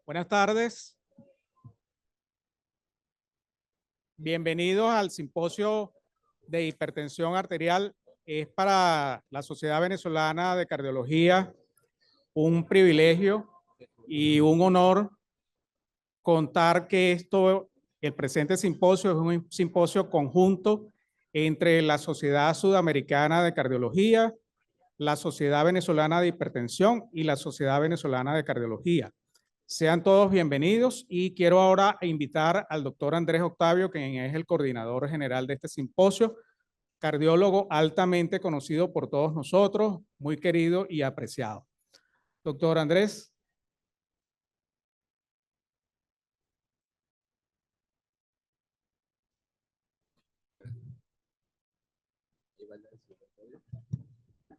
Buenas tardes. Bienvenidos al simposio de hipertensión arterial. Es para la Sociedad Venezolana de Cardiología un privilegio y un honor contar que el presente simposio es un simposio conjunto entre la Sociedad Sudamericana de Cardiología, la Sociedad Venezolana de Hipertensión y la Sociedad Venezolana de Cardiología. Sean todos bienvenidos y quiero ahora invitar al doctor Andrés Octavio, quien es el coordinador general de este simposio, cardiólogo altamente conocido por todos nosotros, muy querido y apreciado. Doctor Andrés.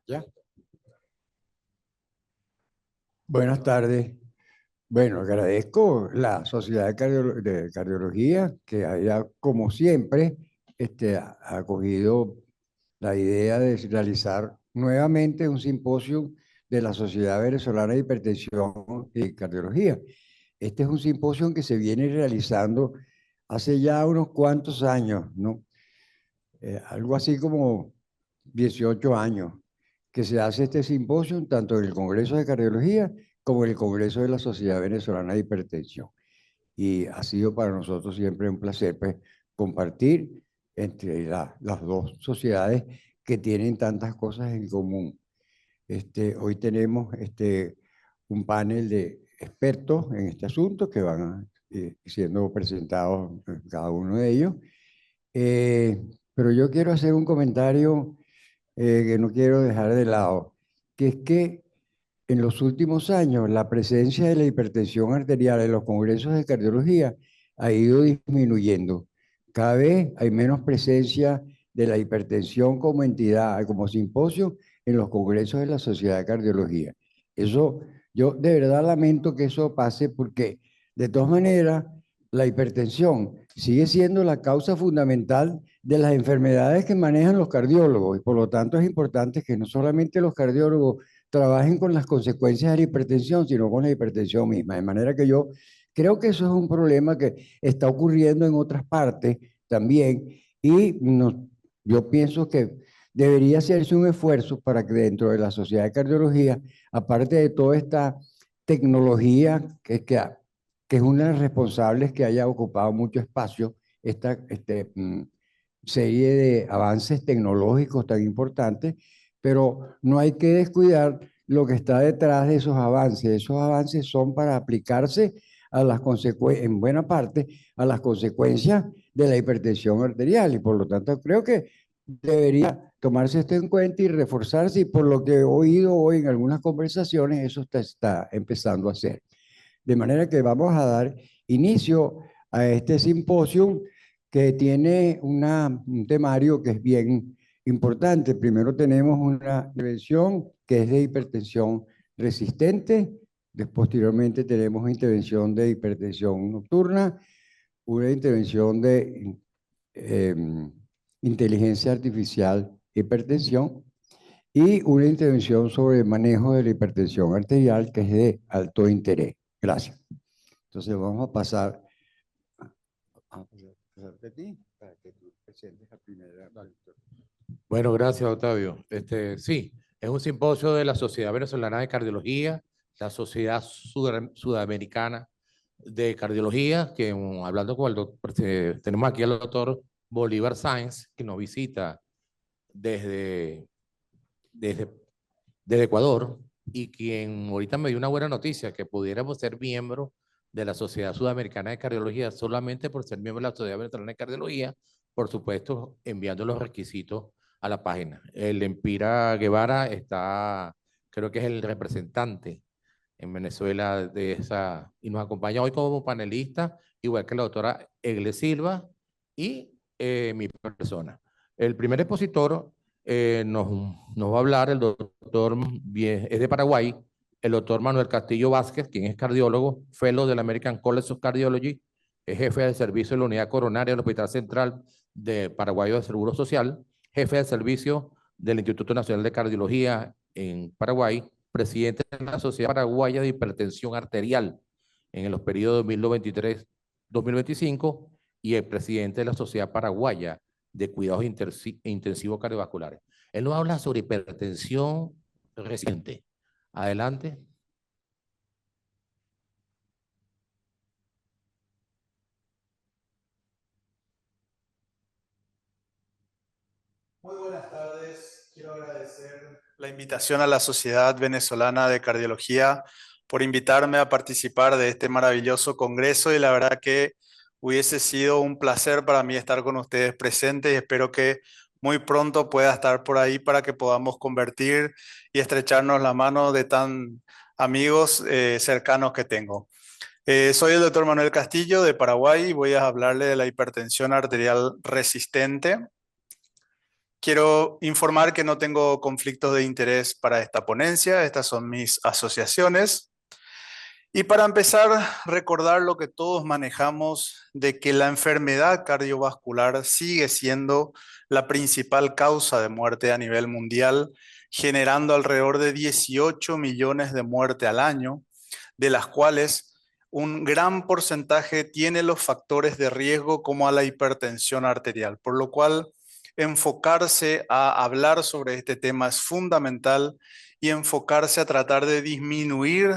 ¿Ya? Buenas tardes. Bueno, agradezco la Sociedad de Cardiología que haya, como siempre, ha acogido la idea de realizar nuevamente un simposio de la Sociedad Venezolana de Hipertensión y Cardiología. Este es un simposio que se viene realizando hace ya unos cuantos años, ¿no? Algo así como 18 años, que se hace este simposio tanto en el Congreso de Cardiología como en el Congreso de la Sociedad Venezolana de Hipertensión. Y ha sido para nosotros siempre un placer, pues, compartir entre las dos sociedades que tienen tantas cosas en común. Hoy tenemos un panel de expertos en este asunto que van siendo presentados cada uno de ellos. Pero yo quiero hacer un comentario que no quiero dejar de lado, que es que en los últimos años la presencia de la hipertensión arterial en los congresos de cardiología ha ido disminuyendo. Cada vez hay menos presencia de la hipertensión como entidad, como simposio en los congresos de la Sociedad de Cardiología. Eso, yo de verdad lamento que eso pase porque de todas maneras la hipertensión sigue siendo la causa fundamental de las enfermedades que manejan los cardiólogos y por lo tanto es importante que no solamente los cardiólogos trabajen con las consecuencias de la hipertensión, sino con la hipertensión misma. De manera que yo creo que eso es un problema que está ocurriendo en otras partes también y yo pienso que debería hacerse un esfuerzo para que dentro de la Sociedad de Cardiología, aparte de toda esta tecnología que es una de las responsables que haya ocupado mucho espacio, esta serie de avances tecnológicos tan importantes, pero no hay que descuidar lo que está detrás de esos avances. Esos avances son para aplicarse a las consecuencias, en buena parte, a las consecuencias de la hipertensión arterial y por lo tanto creo que debería tomarse esto en cuenta y reforzarse y por lo que he oído hoy en algunas conversaciones, eso está empezando a hacer. De manera que vamos a dar inicio a este simposio que tiene un temario que es bien importante. Primero tenemos una intervención que es de hipertensión resistente, posteriormente tenemos intervención de hipertensión nocturna, una intervención de inteligencia artificial hipertensión y una intervención sobre el manejo de la hipertensión arterial que es de alto interés. Gracias. Entonces vamos a pasar de ti para que tú presentes la primera. Bueno, gracias, Octavio. Sí, es un simposio de la Sociedad Venezolana de Cardiología, la Sociedad Sudamericana de Cardiología, que hablando con el doctor, tenemos aquí al doctor Bolívar Sáenz, que nos visita desde Ecuador y quien ahorita me dio una buena noticia, que pudiéramos ser miembros de la Sociedad Sudamericana de Cardiología solamente por ser miembro de la Sociedad Venezolana de Cardiología, por supuesto, enviando los requisitos a la página. El Empira Guevara está, creo que es el representante en Venezuela de esa, y nos acompaña hoy como panelista, igual que la doctora Egle Silva y mi persona. El primer expositor nos va a hablar el doctor, es de Paraguay, el doctor Manuel Castillo Vázquez, quien es cardiólogo, fellow del American College of Cardiology, es jefe del servicio de la unidad coronaria del Hospital Central de Paraguayo de Seguro Social, jefe del servicio del Instituto Nacional de Cardiología en Paraguay, presidente de la Sociedad Paraguaya de Hipertensión Arterial en los periodos 2023-2025 y el presidente de la Sociedad Paraguaya de Cuidados Intensivos Cardiovasculares. Él nos habla sobre hipertensión reciente. Adelante. Muy buenas tardes. Quiero agradecer la invitación a la Sociedad Venezolana de Cardiología por invitarme a participar de este maravilloso congreso, y la verdad que hubiese sido un placer para mí estar con ustedes presentes, y espero que muy pronto pueda estar por ahí para que podamos convertir y estrecharnos la mano de tan amigos cercanos que tengo. Soy el doctor Manuel Castillo de Paraguay y voy a hablarle de la hipertensión arterial resistente. Quiero informar que no tengo conflictos de interés para esta ponencia, estas son mis asociaciones. Y para empezar, recordar lo que todos manejamos de que la enfermedad cardiovascular sigue siendo la principal causa de muerte a nivel mundial, generando alrededor de 18 millones de muertes al año, de las cuales un gran porcentaje tiene los factores de riesgo como a la hipertensión arterial, por lo cual enfocarse a hablar sobre este tema es fundamental y enfocarse a tratar de disminuir,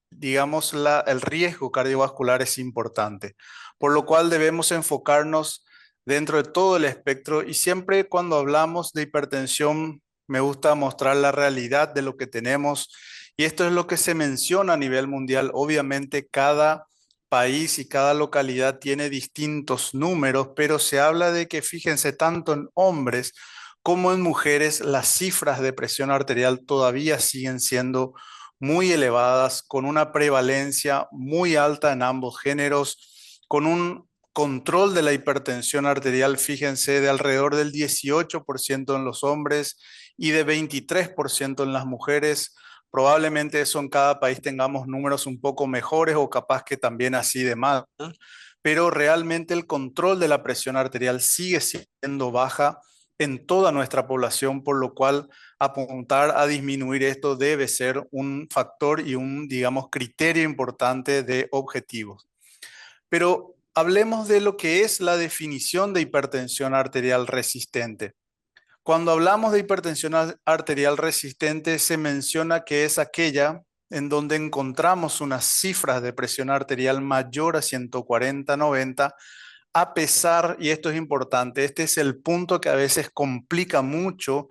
digamos, el riesgo cardiovascular es importante, por lo cual debemos enfocarnos dentro de todo el espectro, y siempre cuando hablamos de hipertensión me gusta mostrar la realidad de lo que tenemos, y esto es lo que se menciona a nivel mundial. Obviamente cada país y cada localidad tiene distintos números, pero se habla de que, fíjense, tanto en hombres como en mujeres, las cifras de presión arterial todavía siguen siendo muy elevadas, con una prevalencia muy alta en ambos géneros, con un control de la hipertensión arterial, fíjense, de alrededor del 18% en los hombres y de 23% en las mujeres. Probablemente eso en cada país tengamos números un poco mejores o capaz que también así de mal, pero realmente el control de la presión arterial sigue siendo baja en toda nuestra población, por lo cual apuntar a disminuir esto debe ser un factor y un, digamos, criterio importante de objetivos. Pero hablemos de lo que es la definición de hipertensión arterial resistente. Cuando hablamos de hipertensión arterial resistente, se menciona que es aquella en donde encontramos unas cifras de presión arterial mayor a 140/90, a pesar, y esto es importante, este es el punto que a veces complica mucho,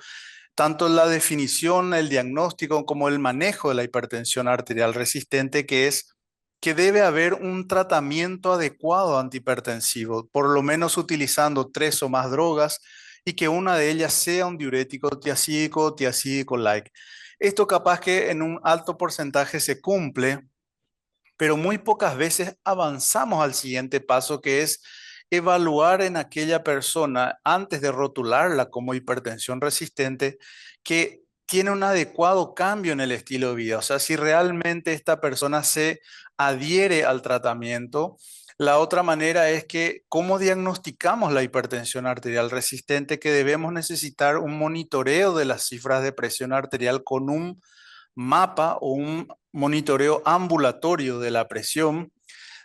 tanto la definición, el diagnóstico, como el manejo de la hipertensión arterial resistente, que es que debe haber un tratamiento adecuado antihipertensivo, por lo menos utilizando 3 o más drogas, y que una de ellas sea un diurético tiazídico, tiazídico-like. Esto capaz que en un alto porcentaje se cumple, pero muy pocas veces avanzamos al siguiente paso, que es evaluar en aquella persona, antes de rotularla como hipertensión resistente, que tiene un adecuado cambio en el estilo de vida. O sea, si realmente esta persona se adhiere al tratamiento. La otra manera es que, ¿cómo diagnosticamos la hipertensión arterial resistente? Que debemos necesitar un monitoreo de las cifras de presión arterial con un mapa o un monitoreo ambulatorio de la presión,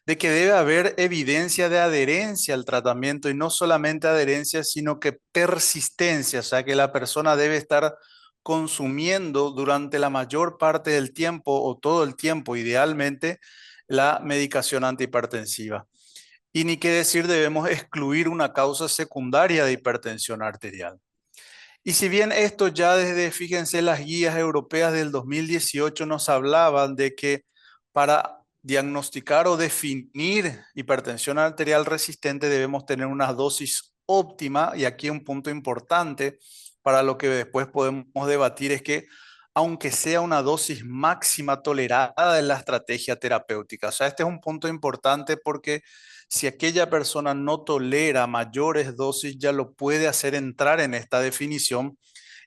de que debe haber evidencia de adherencia al tratamiento, y no solamente adherencia, sino que persistencia, o sea que la persona debe estar consumiendo durante la mayor parte del tiempo o todo el tiempo, idealmente, la medicación antihipertensiva. Y ni qué decir, debemos excluir una causa secundaria de hipertensión arterial. Y si bien esto ya desde, fíjense, las guías europeas del 2018 nos hablaban de que para diagnosticar o definir hipertensión arterial resistente debemos tener una dosis óptima, y aquí un punto importante para lo que después podemos debatir es que aunque sea una dosis máxima tolerada en la estrategia terapéutica, o sea, este es un punto importante porque si aquella persona no tolera mayores dosis, ya lo puede hacer entrar en esta definición,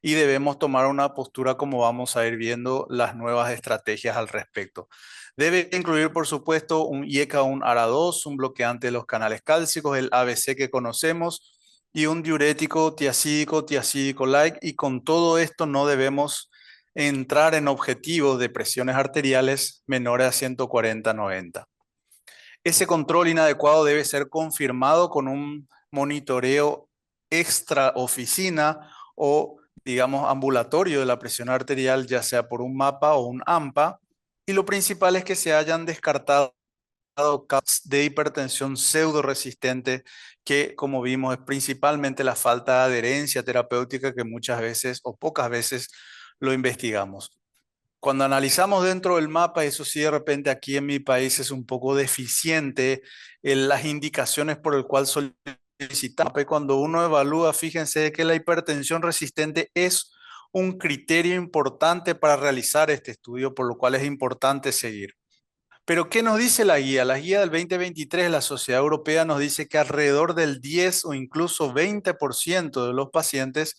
y debemos tomar una postura como vamos a ir viendo las nuevas estrategias al respecto. Debe incluir, por supuesto, un IECA, un ARA2, un bloqueante de los canales cálcicos, el ABC que conocemos, y un diurético tiazídico, tiazídico-like, y con todo esto no debemos entrar en objetivos de presiones arteriales menores a 140/90. Ese control inadecuado debe ser confirmado con un monitoreo extra oficina o, digamos, ambulatorio de la presión arterial, ya sea por un mapa o un AMPA. Y lo principal es que se hayan descartado casos de hipertensión pseudoresistente, que como vimos es principalmente la falta de adherencia terapéutica que muchas veces o pocas veces lo investigamos. Cuando analizamos dentro del mapa, eso sí, de repente aquí en mi país es un poco deficiente en las indicaciones por el cual solicitamos. Cuando uno evalúa, fíjense que la hipertensión resistente es un criterio importante para realizar este estudio, por lo cual es importante seguir. Pero ¿qué nos dice la guía? La guía del 2023 de la Sociedad Europea nos dice que alrededor del 10 o incluso 20% de los pacientes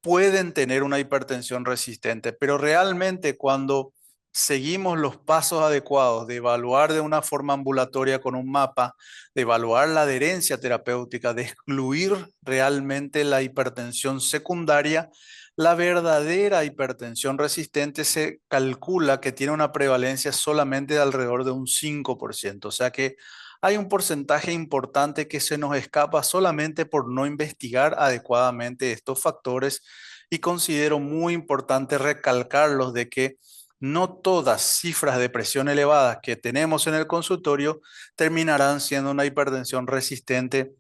pueden tener una hipertensión resistente, pero realmente cuando seguimos los pasos adecuados de evaluar de una forma ambulatoria con un mapa, de evaluar la adherencia terapéutica, de excluir realmente la hipertensión secundaria, la verdadera hipertensión resistente se calcula que tiene una prevalencia solamente de alrededor de un 5%, o sea que hay un porcentaje importante que se nos escapa solamente por no investigar adecuadamente estos factores, y considero muy importante recalcarlos de que no todas cifras de presión elevadas que tenemos en el consultorio terminarán siendo una hipertensión resistente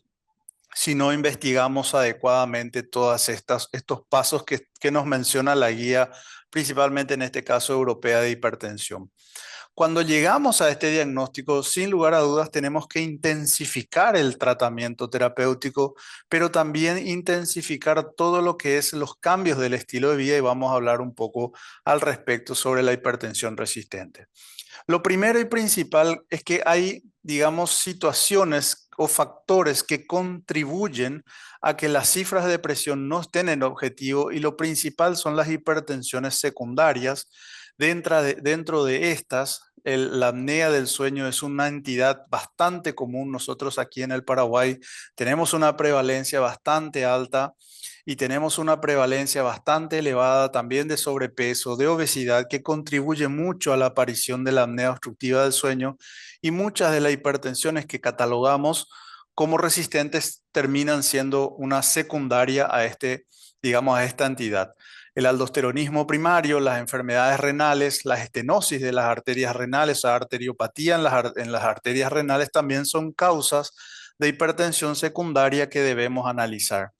si no investigamos adecuadamente todos estos pasos que nos menciona la guía, principalmente en este caso europea de hipertensión. Cuando llegamos a este diagnóstico, sin lugar a dudas, tenemos que intensificar el tratamiento terapéutico, pero también intensificar todo lo que es los cambios del estilo de vida, y vamos a hablar un poco al respecto sobre la hipertensión resistente. Lo primero y principal es que hay, digamos, situaciones o factores que contribuyen a que las cifras de presión no estén en objetivo, y lo principal son las hipertensiones secundarias. Dentro de estas, la apnea del sueño es una entidad bastante común. Nosotros aquí en el Paraguay tenemos una prevalencia bastante alta y tenemos una prevalencia bastante elevada también de sobrepeso, de obesidad, que contribuye mucho a la aparición de la apnea obstructiva del sueño, y muchas de las hipertensiones que catalogamos como resistentes terminan siendo una secundaria a digamos, a esta entidad. El aldosteronismo primario, las enfermedades renales, las estenosis de las arterias renales, la arteriopatía en las arterias renales también son causas de hipertensión secundaria que debemos analizar.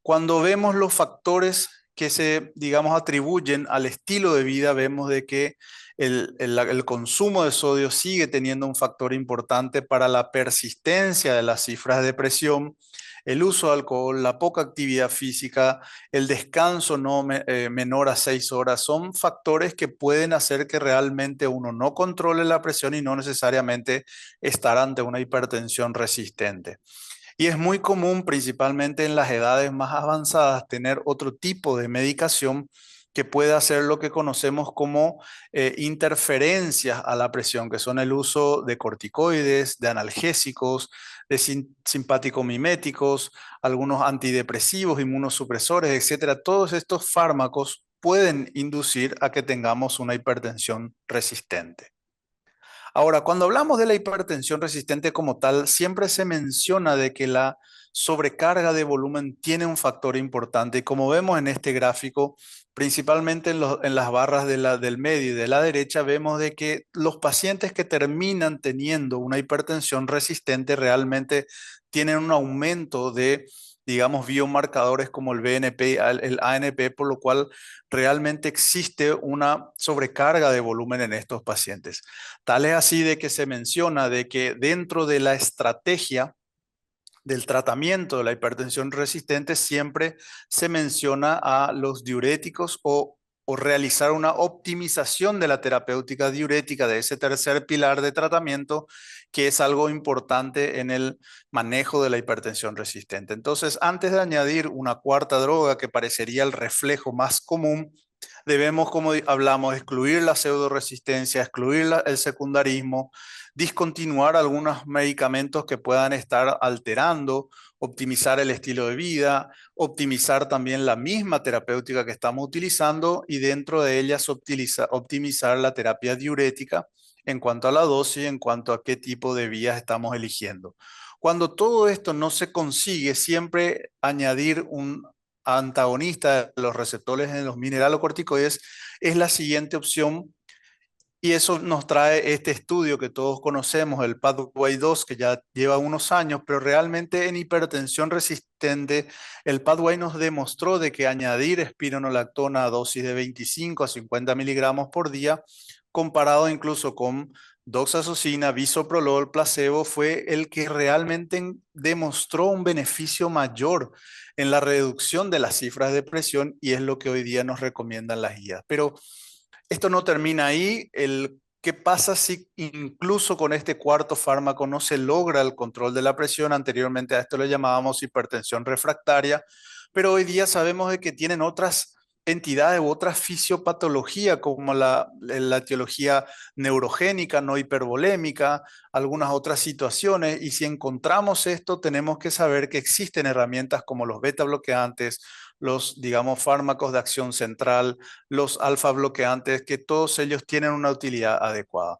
Cuando vemos los factores que se, digamos, atribuyen al estilo de vida, vemos de que el consumo de sodio sigue teniendo un factor importante para la persistencia de las cifras de presión. El uso de alcohol, la poca actividad física, el descanso menor a 6 horas, son factores que pueden hacer que realmente uno no controle la presión y no necesariamente estar ante una hipertensión resistente. Y es muy común, principalmente en las edades más avanzadas, tener otro tipo de medicación que puede hacer lo que conocemos como interferencias a la presión, que son el uso de corticoides, de analgésicos, de simpático-miméticos, algunos antidepresivos, inmunosupresores, etcétera. Todos estos fármacos pueden inducir a que tengamos una hipertensión resistente. Ahora, cuando hablamos de la hipertensión resistente como tal, siempre se menciona de que la sobrecarga de volumen tiene un factor importante. Y como vemos en este gráfico, principalmente en las barras del medio y de la derecha, vemos de que los pacientes que terminan teniendo una hipertensión resistente realmente tienen un aumento de, digamos, biomarcadores como el BNP, el ANP, por lo cual realmente existe una sobrecarga de volumen en estos pacientes. Tal es así de que se menciona de que dentro de la estrategia del tratamiento de la hipertensión resistente siempre se menciona a los diuréticos o realizar una optimización de la terapéutica diurética, de ese tercer pilar de tratamiento, que es algo importante en el manejo de la hipertensión resistente. Entonces, antes de añadir una cuarta droga que parecería el reflejo más común, debemos, como hablamos, excluir la pseudoresistencia, excluir el secundarismo, discontinuar algunos medicamentos que puedan estar alterando, optimizar el estilo de vida, optimizar también la misma terapéutica que estamos utilizando, y dentro de ellas optimizar la terapia diurética en cuanto a la dosis, en cuanto a qué tipo de vías estamos eligiendo. Cuando todo esto no se consigue, siempre añadir un antagonista de los receptores en los mineralocorticoides es la siguiente opción. Y eso nos trae este estudio que todos conocemos, el Pathway 2, que ya lleva unos años, pero realmente en hipertensión resistente, el Pathway nos demostró de que añadir espironolactona a dosis de 25 a 50 miligramos por día, comparado incluso con doxazosina, bisoprolol, placebo, fue el que realmente demostró un beneficio mayor en la reducción de las cifras de presión y es lo que hoy día nos recomiendan las guías. Pero esto no termina ahí. ¿Qué pasa si incluso con este cuarto fármaco no se logra el control de la presión? Anteriormente a esto lo llamábamos hipertensión refractaria, pero hoy día sabemos de que tienen otras entidades u otra fisiopatología como la etiología neurogénica, no hipervolémica, algunas otras situaciones. Y si encontramos esto, tenemos que saber que existen herramientas como los beta bloqueantes, los, digamos, fármacos de acción central, los alfa bloqueantes, que todos ellos tienen una utilidad adecuada.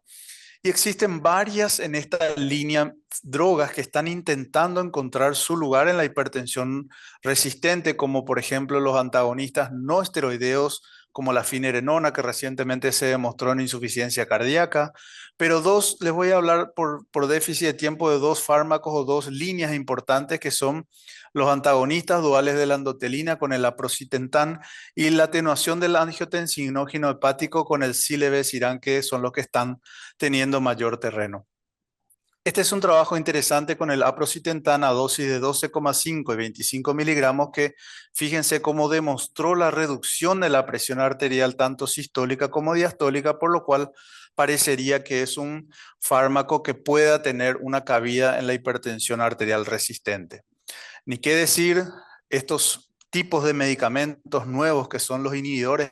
Y existen varias en esta línea drogas que están intentando encontrar su lugar en la hipertensión resistente, como por ejemplo los antagonistas no esteroideos, como la finerenona, que recientemente se demostró en insuficiencia cardíaca. Pero les voy a hablar por déficit de tiempo de dos fármacos o dos líneas importantes que son los antagonistas duales de la endotelina con el aprocitentan y la atenuación del angiotensinógeno hepático con el silebesiran, que son los que están teniendo mayor terreno. Este es un trabajo interesante con el aprocitentan a dosis de 12,5 y 25 miligramos que fíjense cómo demostró la reducción de la presión arterial tanto sistólica como diastólica, por lo cual parecería que es un fármaco que pueda tener una cabida en la hipertensión arterial resistente. Ni qué decir estos tipos de medicamentos nuevos que son los inhibidores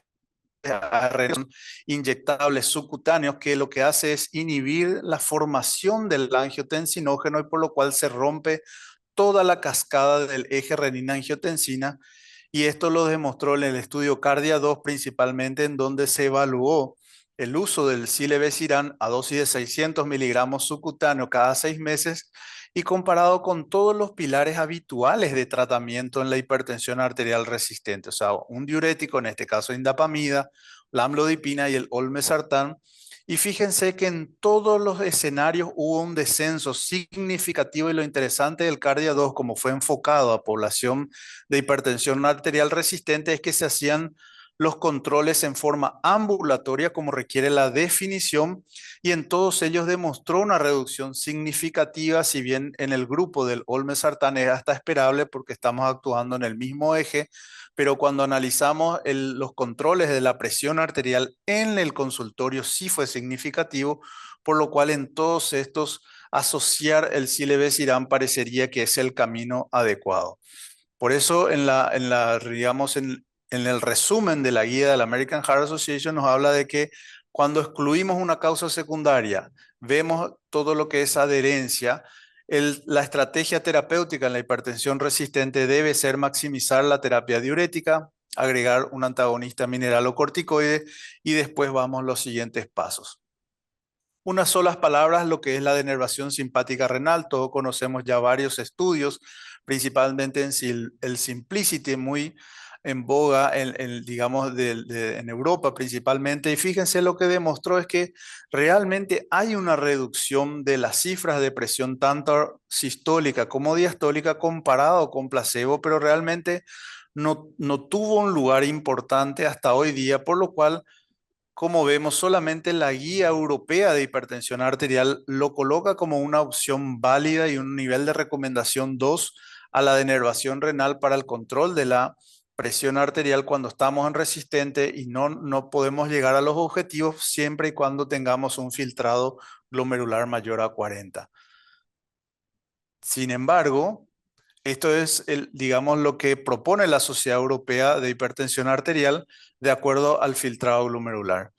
inyectables subcutáneos, que lo que hace es inhibir la formación del angiotensinógeno y por lo cual se rompe toda la cascada del eje renina-angiotensina. Y esto lo demostró en el estudio Cardia 2 principalmente, en donde se evaluó el uso del silebesiran a dosis de 600 miligramos subcutáneo cada 6 meses y comparado con todos los pilares habituales de tratamiento en la hipertensión arterial resistente, o sea, un diurético, en este caso indapamida, la amlodipina y el olmesartán. Y fíjense que en todos los escenarios hubo un descenso significativo y lo interesante del Cardia 2, como fue enfocado a población de hipertensión arterial resistente, es que se hacían los controles en forma ambulatoria como requiere la definición y en todos ellos demostró una reducción significativa, si bien en el grupo del olmesartán es hasta esperable porque estamos actuando en el mismo eje, pero cuando analizamos los controles de la presión arterial en el consultorio sí fue significativo, por lo cual en todos estos asociar el silebesiran parecería que es el camino adecuado. Por eso digamos, en el resumen de la guía de la American Heart Association nos habla de que cuando excluimos una causa secundaria, vemos todo lo que es adherencia, la estrategia terapéutica en la hipertensión resistente debe ser maximizar la terapia diurética, agregar un antagonista mineralocorticoide y después vamos a los siguientes pasos. Unas solas palabras, lo que es la denervación simpática renal. Todos conocemos ya varios estudios, principalmente el Simplicity, muy en boga, digamos, en Europa principalmente. Y fíjense, lo que demostró es que realmente hay una reducción de las cifras de presión tanto sistólica como diastólica comparado con placebo, pero realmente no tuvo un lugar importante hasta hoy día, por lo cual, como vemos, solamente la guía europea de hipertensión arterial lo coloca como una opción válida y un nivel de recomendación 2 a la denervación renal para el control de la presión arterial cuando estamos en resistente y no podemos llegar a los objetivos siempre y cuando tengamos un filtrado glomerular mayor a 40. Sin embargo, esto es, digamos, lo que propone la Sociedad Europea de Hipertensión Arterial de acuerdo al filtrado glomerular.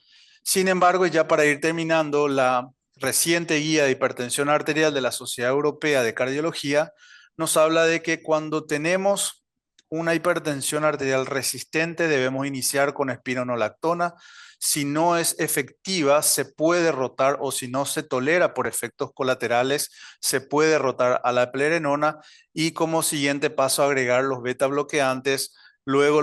Sin embargo, ya para ir terminando, la reciente guía de hipertensión arterial de la Sociedad Europea de Cardiología nos habla de que cuando tenemos una hipertensión arterial resistente debemos iniciar con espironolactona. Si no es efectiva, se puede rotar, o si no se tolera por efectos colaterales, se puede rotar a la eplerenona y como siguiente paso agregar los beta bloqueantes, luego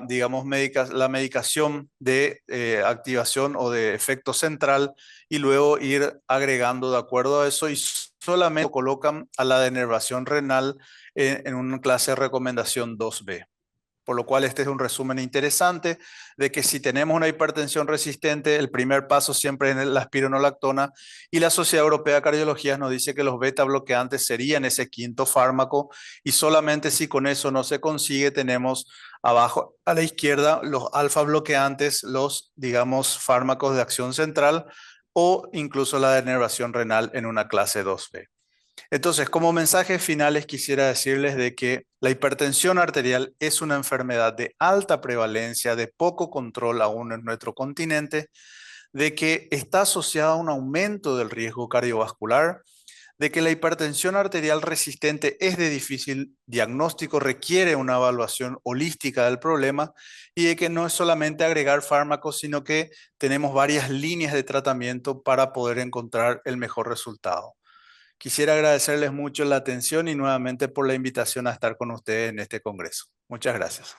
digamos, la medicación de activación o de efecto central y luego ir agregando de acuerdo a eso y solamente colocan a la denervación renal en una clase de recomendación 2B. Por lo cual este es un resumen interesante de que si tenemos una hipertensión resistente, el primer paso siempre es la espironolactona y la Sociedad Europea de Cardiología nos dice que los beta bloqueantes serían ese quinto fármaco y solamente si con eso no se consigue tenemos abajo a la izquierda los alfa bloqueantes, los digamos fármacos de acción central o incluso la denervación renal en una clase 2B. Entonces, como mensajes finales quisiera decirles de que la hipertensión arterial es una enfermedad de alta prevalencia, de poco control aún en nuestro continente, de que está asociada a un aumento del riesgo cardiovascular, de que la hipertensión arterial resistente es de difícil diagnóstico, requiere una evaluación holística del problema y de que no es solamente agregar fármacos, sino que tenemos varias líneas de tratamiento para poder encontrar el mejor resultado. Quisiera agradecerles mucho la atención y nuevamente por la invitación a estar con ustedes en este congreso. Muchas gracias.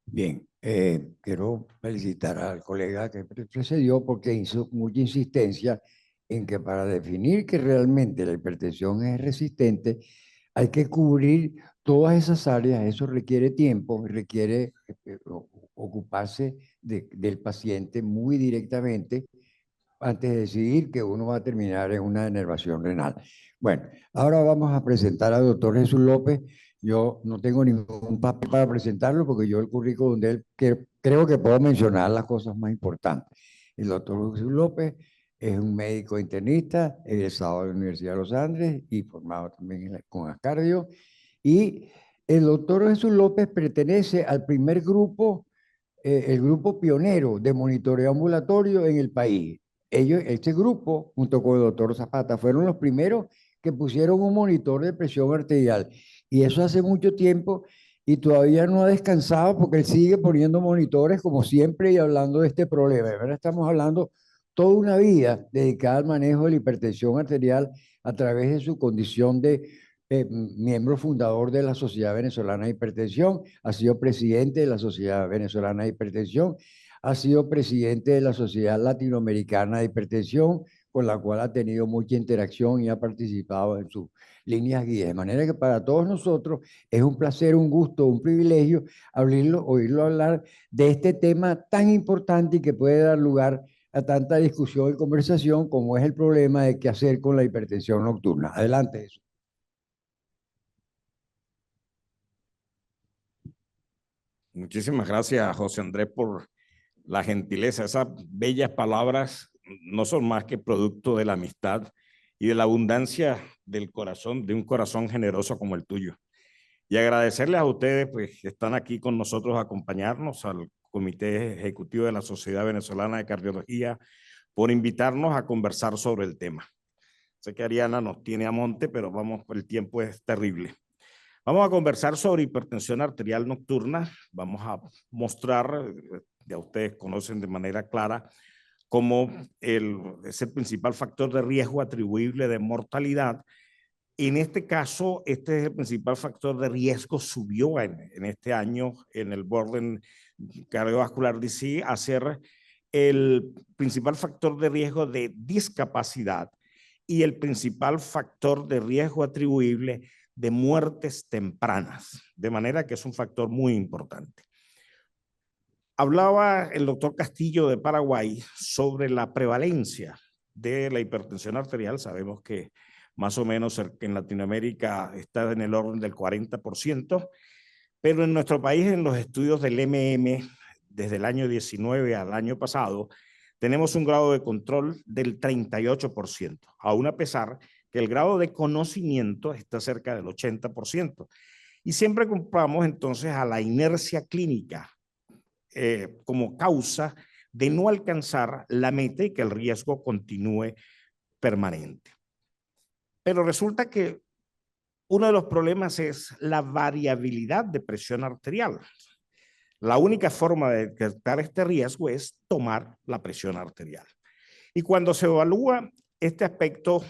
Bien, quiero felicitar al colega que precedió porque hizo mucha insistencia en que para definir que realmente la hipertensión es resistente, hay que cubrir todas esas áreas. Eso requiere tiempo, requiere ocuparse del paciente muy directamente antes de decidir que uno va a terminar en una denervación renal. Bueno, ahora vamos a presentar al doctor Jesús López. Yo no tengo ningún papel para presentarlo porque yo el currículum de él creo que puedo mencionar las cosas más importantes. El doctor Jesús López es un médico internista, egresado de la Universidad de los Andes y formado también con Ascardio. Y el doctor Jesús López pertenece al primer grupo, el grupo pionero de monitoreo ambulatorio en el país. Este grupo, junto con el doctor Zapata, fueron los primeros que pusieron un monitor de presión arterial. Y eso hace mucho tiempo y todavía no ha descansado porque él sigue poniendo monitores como siempre y hablando de este problema. Ahora estamos hablando toda una vida dedicada al manejo de la hipertensión arterial a través de su condición de miembro fundador de la Sociedad Venezolana de Hipertensión, ha sido presidente de la Sociedad Venezolana de Hipertensión, ha sido presidente de la Sociedad Latinoamericana de Hipertensión, con la cual ha tenido mucha interacción y ha participado en sus líneas guías. De manera que para todos nosotros es un placer, un gusto, un privilegio oírlo hablar de este tema tan importante y que puede dar lugar a tanta discusión y conversación como es el problema de qué hacer con la hipertensión nocturna. Adelante, Jesús. Muchísimas gracias, José Andrés, por la gentileza. Esas bellas palabras no son más que producto de la amistad y de la abundancia del corazón, de un corazón generoso como el tuyo. Y agradecerles a ustedes, pues, que están aquí con nosotros a acompañarnos, al Comité Ejecutivo de la Sociedad Venezolana de Cardiología, por invitarnos a conversar sobre el tema. Sé que Ariana nos tiene a monte, pero vamos, el tiempo es terrible. Vamos a conversar sobre hipertensión arterial nocturna. Vamos a mostrar, ya ustedes conocen de manera clara, cómo es el principal factor de riesgo atribuible de mortalidad. En este caso, este es el principal factor de riesgo, subió en este año en el Burden Cardiovascular Disease a ser el principal factor de riesgo de discapacidad y el principal factor de riesgo atribuible de muertes tempranas, de manera que es un factor muy importante. Hablaba el doctor Castillo de Paraguay sobre la prevalencia de la hipertensión arterial. Sabemos que más o menos en Latinoamérica está en el orden del 40%, pero en nuestro país, en los estudios del desde el año 19 al año pasado, tenemos un grado de control del 38%, aún a pesar que el grado de conocimiento está cerca del 80%. Y siempre comparamos entonces a la inercia clínica como causa de no alcanzar la meta y que el riesgo continúe permanente. Pero resulta que uno de los problemas es la variabilidad de presión arterial. La única forma de detectar este riesgo es tomar la presión arterial. Y cuando se evalúa este aspecto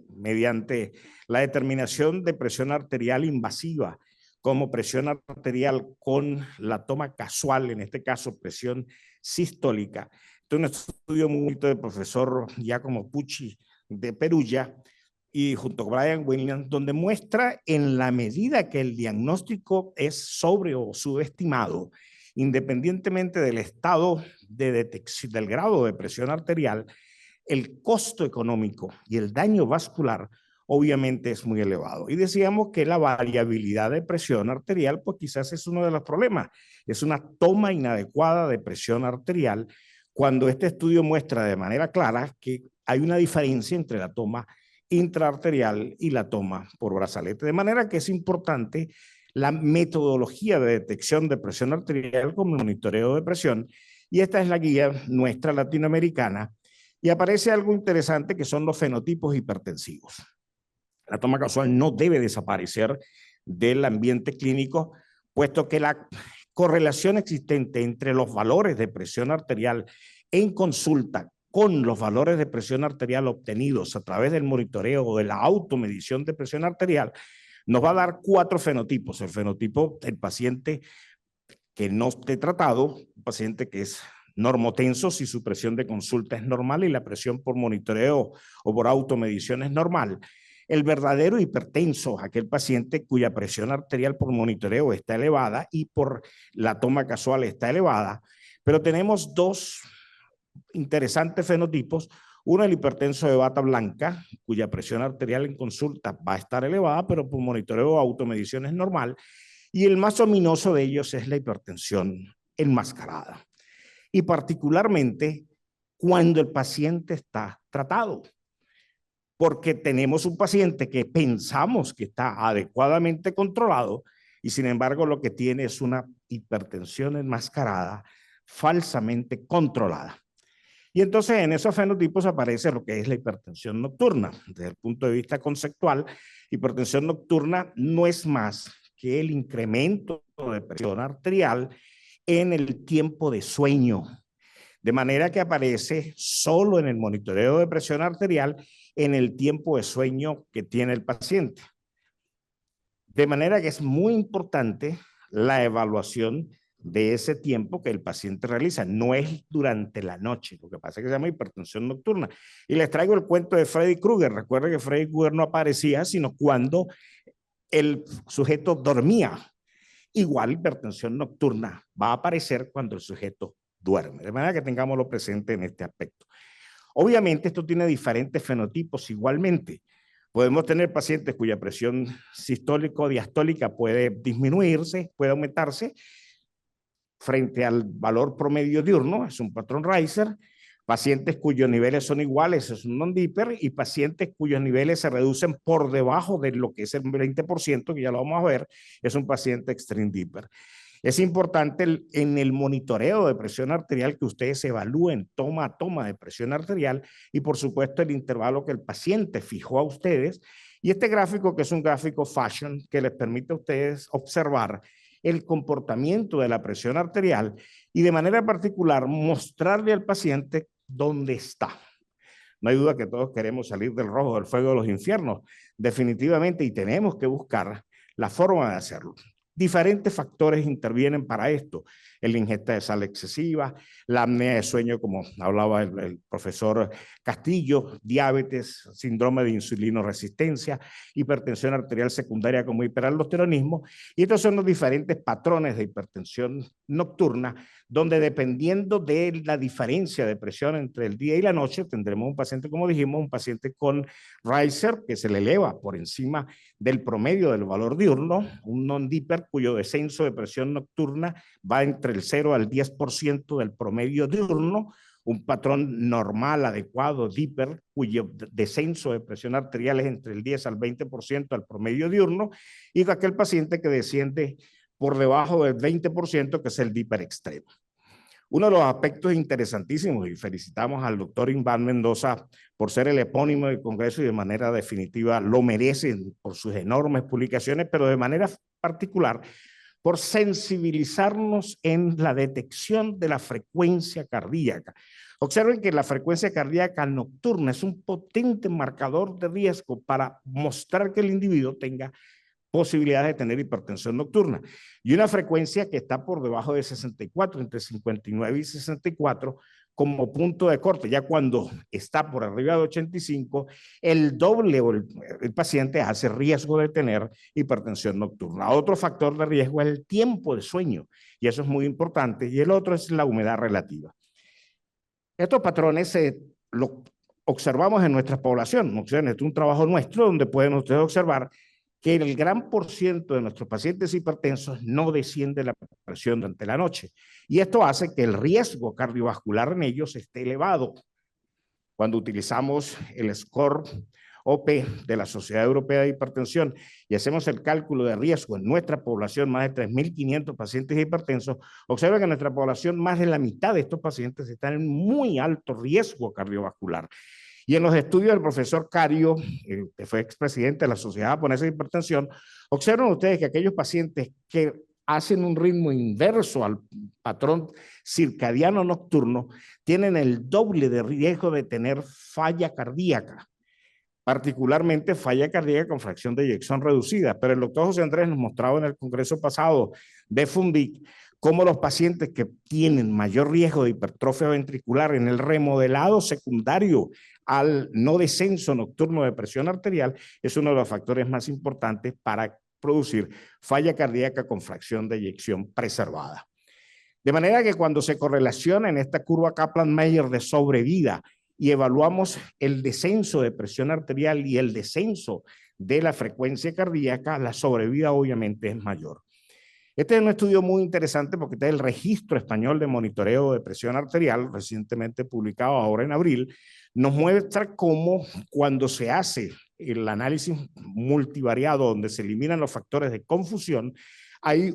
mediante la determinación de presión arterial invasiva como presión arterial con la toma casual, en este caso presión sistólica, este es un estudio muy bonito del profesor Giacomo Pucci de Perugia y junto con Brian Williams, donde muestra en la medida que el diagnóstico es sobre o subestimado, independientemente del estado de detección, del grado de presión arterial, el costo económico y el daño vascular obviamente es muy elevado. Y decíamos que la variabilidad de presión arterial, pues quizás es uno de los problemas. Es una toma inadecuada de presión arterial cuando este estudio muestra de manera clara que hay una diferencia entre la toma intraarterial y la toma por brazalete. De manera que es importante la metodología de detección de presión arterial como el monitoreo de presión. Y esta es la guía nuestra latinoamericana. Y aparece algo interesante que son los fenotipos hipertensivos. La toma casual no debe desaparecer del ambiente clínico, puesto que la correlación existente entre los valores de presión arterial en consulta con los valores de presión arterial obtenidos a través del monitoreo o de la automedición de presión arterial nos va a dar 4 fenotipos. El fenotipo del paciente que no esté tratado, un paciente que es normotenso si su presión de consulta es normal y la presión por monitoreo o por automedición es normal. El verdadero hipertenso, aquel paciente cuya presión arterial por monitoreo está elevada y por la toma casual está elevada. Pero tenemos 2 interesantes fenotipos. Uno, el hipertenso de bata blanca, cuya presión arterial en consulta va a estar elevada, pero por monitoreo o automedición es normal. Y el más ominoso de ellos es la hipertensión enmascarada. Y particularmente cuando el paciente está tratado. Porque tenemos un paciente que pensamos que está adecuadamente controlado y sin embargo lo que tiene es una hipertensión enmascarada, falsamente controlada. Y entonces en esos fenotipos aparece lo que es la hipertensión nocturna. Desde el punto de vista conceptual, hipertensión nocturna no es más que el incremento de presión arterial en el tiempo de sueño. De manera que aparece solo en el monitoreo de presión arterial en el tiempo de sueño que tiene el paciente. De manera que es muy importante la evaluación de ese tiempo que el paciente realiza. No es durante la noche, lo que pasa es que se llama hipertensión nocturna. Y les traigo el cuento de Freddy Krueger. Recuerden que Freddy Krueger no aparecía sino cuando el sujeto dormía. Igual hipertensión nocturna va a aparecer cuando el sujeto duerme. De manera que tengámoslo presente en este aspecto. Obviamente esto tiene diferentes fenotipos igualmente. Podemos tener pacientes cuya presión sistólica o diastólica puede disminuirse, puede aumentarse frente al valor promedio diurno, es un patrón Reiser. Pacientes cuyos niveles son iguales, es un non-dipper, y pacientes cuyos niveles se reducen por debajo de lo que es el 20%, que ya lo vamos a ver, es un paciente extreme dipper. Es importante en el monitoreo de presión arterial que ustedes evalúen toma a toma de presión arterial y por supuesto el intervalo que el paciente fijó a ustedes. Y este gráfico, que es un gráfico fashion, que les permite a ustedes observar el comportamiento de la presión arterial y de manera particular mostrarle al paciente dónde está. No hay duda que todos queremos salir del rojo del fuego de los infiernos, definitivamente, y tenemos que buscar la forma de hacerlo. Diferentes factores intervienen para esto. La ingesta de sal excesiva, la apnea de sueño, como hablaba el profesor Castillo, diabetes, síndrome de insulinoresistencia, hipertensión arterial secundaria como hiperaldosteronismo. Y estos son los diferentes patrones de hipertensión nocturna, donde dependiendo de la diferencia de presión entre el día y la noche, tendremos un paciente, como dijimos, un paciente con Reiser, que se le eleva por encima del promedio del valor diurno, un non-dipper cuyo descenso de presión nocturna va entre el 0 al 10% del promedio diurno, un patrón normal, adecuado, dipper, cuyo descenso de presión arterial es entre el 10 al 20% del promedio diurno, y aquel paciente que desciende por debajo del 20%, que es el dipper extremo. Uno de los aspectos interesantísimos, y felicitamos al doctor Iván Mendoza por ser el epónimo del Congreso y de manera definitiva lo merece por sus enormes publicaciones, pero de manera particular por sensibilizarnos en la detección de la frecuencia cardíaca. Observen que la frecuencia cardíaca nocturna es un potente marcador de riesgo para mostrar que el individuo tenga posibilidades de tener hipertensión nocturna. Y una frecuencia que está por debajo de 64, entre 59 y 64, como punto de corte. Ya cuando está por arriba de 85, el doble o el paciente hace riesgo de tener hipertensión nocturna. Otro factor de riesgo es el tiempo de sueño, y eso es muy importante. Y el otro es la humedad relativa. Estos patrones lo observamos en nuestra población. Este es un trabajo nuestro donde pueden ustedes observar que el gran % de nuestros pacientes hipertensos no desciende la presión durante la noche. Y esto hace que el riesgo cardiovascular en ellos esté elevado. Cuando utilizamos el score OP de la Sociedad Europea de Hipertensión y hacemos el cálculo de riesgo en nuestra población, más de 3.500 pacientes hipertensos, observen que en nuestra población más de la mitad de estos pacientes están en muy alto riesgo cardiovascular. Y en los estudios del profesor Cario, que fue expresidente de la Sociedad Japonesa de Hipertensión, observan ustedes que aquellos pacientes que hacen un ritmo inverso al patrón circadiano nocturno tienen el doble de riesgo de tener falla cardíaca, particularmente falla cardíaca con fracción de eyección reducida. Pero el doctor José Andrés nos mostraba en el congreso pasado de Fundic cómo los pacientes que tienen mayor riesgo de hipertrofia ventricular en el remodelado secundario al no descenso nocturno de presión arterial es uno de los factores más importantes para producir falla cardíaca con fracción de eyección preservada. De manera que cuando se correlaciona en esta curva Kaplan-Meier de sobrevida y evaluamos el descenso de presión arterial y el descenso de la frecuencia cardíaca, la sobrevida obviamente es mayor. Este es un estudio muy interesante porque este es el Registro Español de Monitoreo de Presión Arterial, recientemente publicado ahora en abril, nos muestra cómo cuando se hace el análisis multivariado donde se eliminan los factores de confusión, hay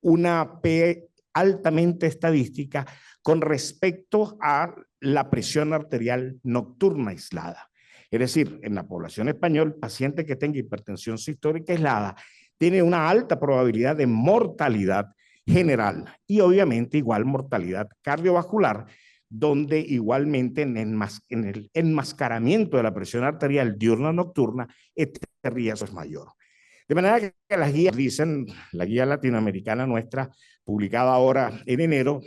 una P altamente estadística con respecto a la presión arterial nocturna aislada. Es decir, en la población española, el paciente que tenga hipertensión sistólica aislada tiene una alta probabilidad de mortalidad general y obviamente igual mortalidad cardiovascular, donde igualmente en el enmascaramiento de la presión arterial diurna nocturna, este riesgo es mayor. De manera que las guías dicen, la guía latinoamericana nuestra, publicada ahora en enero,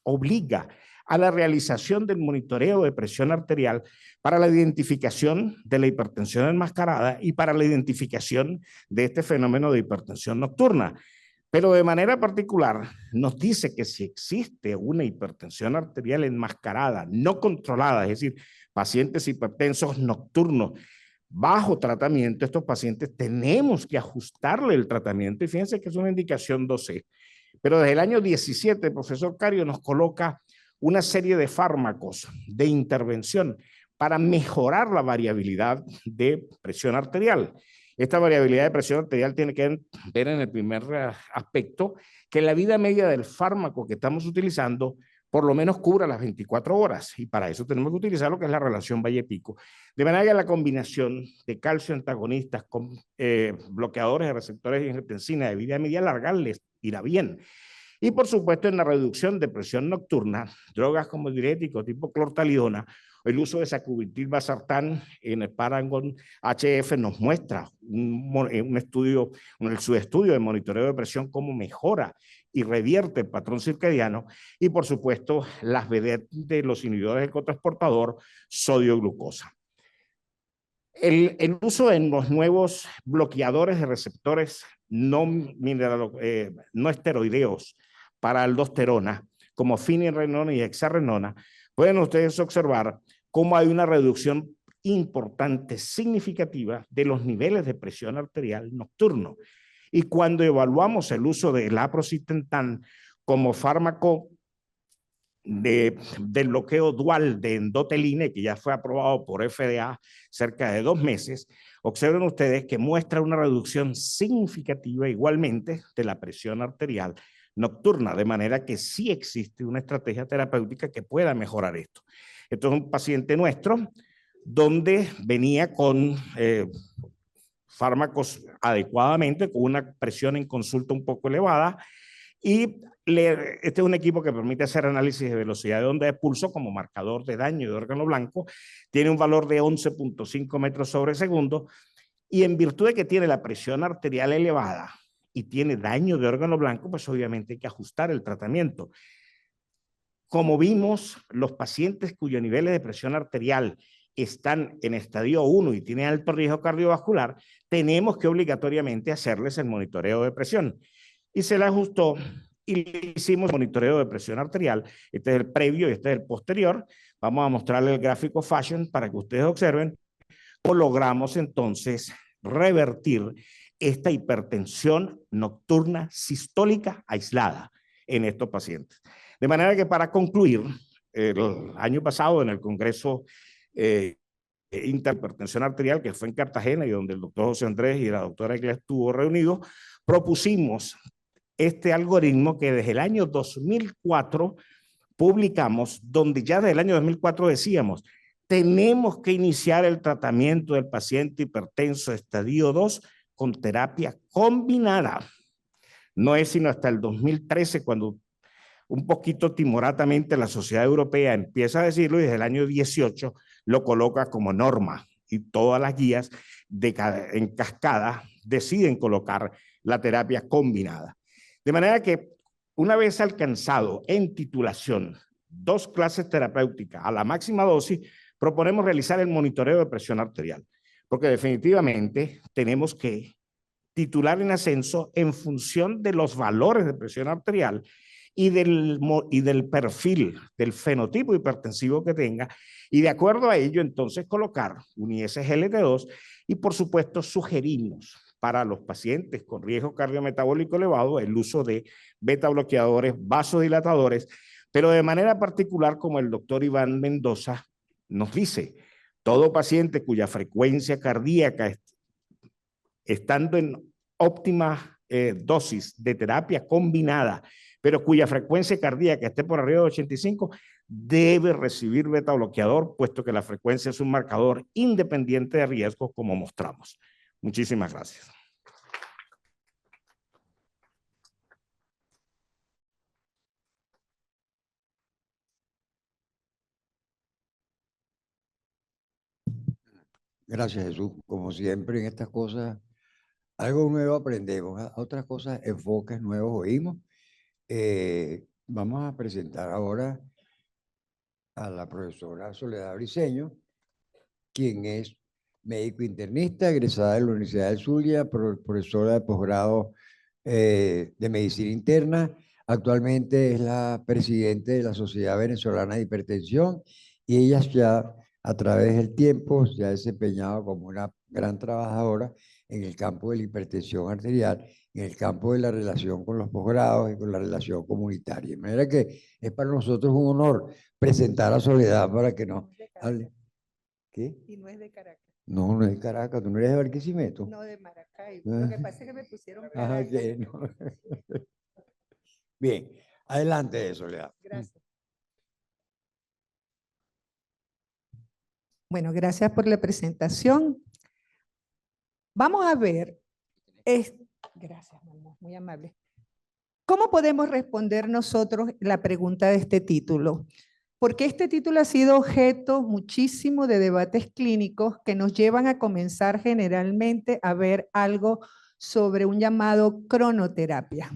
obliga a la realización del monitoreo de presión arterial para la identificación de la hipertensión enmascarada y para la identificación de este fenómeno de hipertensión nocturna. Pero de manera particular nos dice que si existe una hipertensión arterial enmascarada, no controlada, es decir, pacientes hipertensos nocturnos bajo tratamiento, estos pacientes tenemos que ajustarle el tratamiento y fíjense que es una indicación 2C. Pero desde el año 17 el profesor Cario nos coloca una serie de fármacos de intervención para mejorar la variabilidad de presión arterial. Esta variabilidad de presión arterial tiene que ver en el primer aspecto que la vida media del fármaco que estamos utilizando por lo menos cubra las 24 horas y para eso tenemos que utilizar lo que es la relación Valle-Pico. De manera que la combinación de calcio antagonistas con bloqueadores de receptores de angiotensina de vida media larga les irá bien. Y por supuesto en la reducción de presión nocturna, drogas como el diurético tipo clortalidona, el uso de sacubitril/valsartán en el Paragon HF nos muestra un estudio, su estudio de monitoreo de presión cómo mejora y revierte el patrón circadiano y por supuesto las vedettes de los inhibidores del cotransportador sodio-glucosa. El uso en los nuevos bloqueadores de receptores no esteroideos para aldosterona, como fenilrenona y hexarrenona, pueden ustedes observar cómo hay una reducción importante, significativa, de los niveles de presión arterial nocturno. Y cuando evaluamos el uso del aprocitentan como fármaco de bloqueo dual de endoteline, que ya fue aprobado por FDA cerca de 2 meses, observen ustedes que muestra una reducción significativa igualmente de la presión arterial nocturna, de manera que sí existe una estrategia terapéutica que pueda mejorar esto. Esto es un paciente nuestro donde venía con fármacos adecuadamente, con una presión en consulta un poco elevada, y este es un equipo que permite hacer análisis de velocidad de onda de pulso como marcador de daño de órgano blanco. Tiene un valor de 11.5 metros sobre segundo, y en virtud de que tiene la presión arterial elevada y tiene daño de órgano blanco, pues obviamente hay que ajustar el tratamiento. Como vimos, los pacientes cuyos niveles de presión arterial están en estadio 1 y tienen alto riesgo cardiovascular, tenemos que obligatoriamente hacerles el monitoreo de presión. Y se le ajustó y le hicimos monitoreo de presión arterial. Este es el previo y este es el posterior. Vamos a mostrarle el gráfico fashion para que ustedes observen cómo logramos entonces revertir esta hipertensión nocturna sistólica aislada en estos pacientes. De manera que, para concluir, el año pasado en el Congreso Interhipertensión Arterial, que fue en Cartagena y donde el doctor José Andrés y la doctora Iglesia estuvo reunidos, propusimos este algoritmo que desde el año 2004 publicamos, donde ya desde el año 2004 decíamos, tenemos que iniciar el tratamiento del paciente hipertenso estadio 2 con terapia combinada. No es sino hasta el 2013 cuando un poquito timoratamente la Sociedad Europea empieza a decirlo, y desde el año 18 lo coloca como norma, y todas las guías en cascada deciden colocar la terapia combinada. De manera que, una vez alcanzado en titulación 2 clases terapéuticas a la máxima dosis, proponemos realizar el monitoreo de presión arterial, porque definitivamente tenemos que titular en ascenso en función de los valores de presión arterial y del perfil, del fenotipo hipertensivo que tenga, y de acuerdo a ello entonces colocar un ISGLT2, y por supuesto sugerimos para los pacientes con riesgo cardiometabólico elevado el uso de beta bloqueadores, vasodilatadores, pero de manera particular, como el doctor Iván Mendoza nos dice, todo paciente cuya frecuencia cardíaca estando en óptima dosis de terapia combinada, pero cuya frecuencia cardíaca esté por arriba de 85, debe recibir beta bloqueador, puesto que la frecuencia es un marcador independiente de riesgo, como mostramos. Muchísimas gracias. Gracias, Jesús. Como siempre en estas cosas, algo nuevo aprendemos, otras cosas, enfoques nuevos oímos. Vamos a presentar ahora a la profesora Soledad Briceño, quien es médico internista, egresada de la Universidad del Zulia, profesora de posgrado de medicina interna. Actualmente es la presidente de la Sociedad Venezolana de Hipertensión, y ella ya a través del tiempo se ha desempeñado como una gran trabajadora en el campo de la hipertensión arterial, en el campo de la relación con los posgrados y con la relación comunitaria. De manera que es para nosotros un honor presentar a Soledad para que nos hable. ¿Qué? Y no es de Caracas. No, no es de Caracas. ¿Tú no eres de Barquisimeto? No, de Maracaibo. Lo que pasa es que me pusieron Ajá, Caracas. que no. Bien, adelante, Soledad. Gracias. Bueno, gracias por la presentación. Vamos a ver. Gracias, mamá, muy amable. ¿Cómo podemos responder nosotros la pregunta de este título? Porque este título ha sido objeto muchísimo de debates clínicos que nos llevan a comenzar generalmente a ver algo sobre un llamado cronoterapia.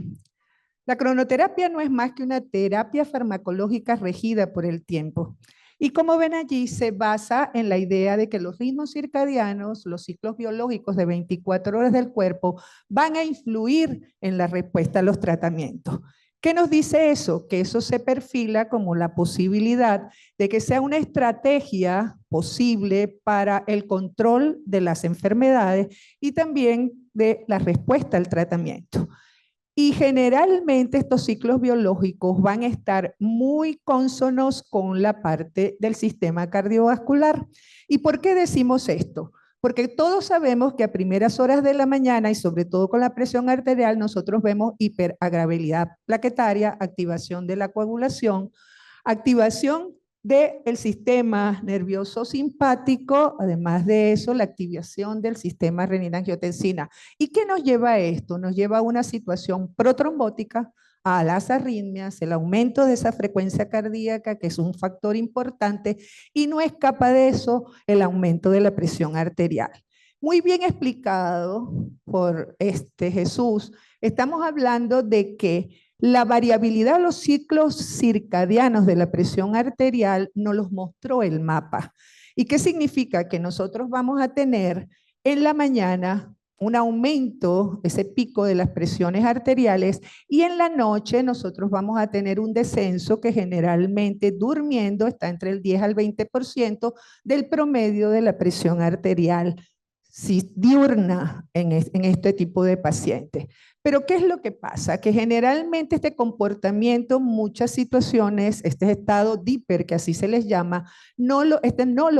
La cronoterapia no es más que una terapia farmacológica regida por el tiempo. Y como ven allí, se basa en la idea de que los ritmos circadianos, los ciclos biológicos de 24 horas del cuerpo, van a influir en la respuesta a los tratamientos. ¿Qué nos dice eso? Que eso se perfila como la posibilidad de que sea una estrategia posible para el control de las enfermedades y también de la respuesta al tratamiento. Y generalmente estos ciclos biológicos van a estar muy cónsonos con la parte del sistema cardiovascular. ¿Y por qué decimos esto? porque todos sabemos que a primeras horas de la mañana y sobre todo con la presión arterial nosotros vemos hiperagravabilidad plaquetaria, activación de la coagulación, activación del sistema nervioso simpático, además de eso, la activación del sistema renina-angiotensina. ¿Y qué nos lleva a esto? Nos lleva a una situación protrombótica, a las arritmias, el aumento de esa frecuencia cardíaca, que es un factor importante, y no escapa de eso el aumento de la presión arterial. Muy bien explicado por Jesús, estamos hablando de que la variabilidad de los ciclos circadianos de la presión arterial nos los mostró el mapa. ¿Y qué significa? Que nosotros vamos a tener en la mañana un aumento, ese pico de las presiones arteriales, y en la noche nosotros vamos a tener un descenso que generalmente durmiendo está entre el 10 al 20% del promedio de la presión arterial diurna en este tipo de pacientes. Pero ¿qué es lo que pasa? Que generalmente este comportamiento, muchas situaciones, este estado DIPER, que así se les llama, no lo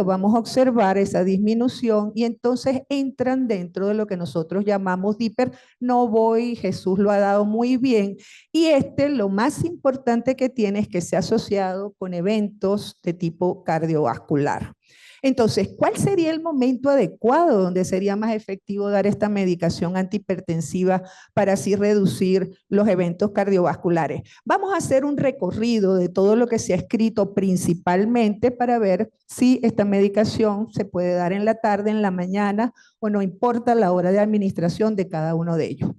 vamos a observar, esa disminución, y entonces entran dentro de lo que nosotros llamamos DIPER. No voy, Jesús lo ha dado muy bien, y lo más importante que tiene es que se ha asociado con eventos de tipo cardiovascular. Entonces, ¿cuál sería el momento adecuado donde sería más efectivo dar esta medicación antihipertensiva para así reducir los eventos cardiovasculares? Vamos a hacer un recorrido de todo lo que se ha escrito principalmente para ver si esta medicación se puede dar en la tarde, en la mañana, o no importa la hora de administración de cada uno de ellos.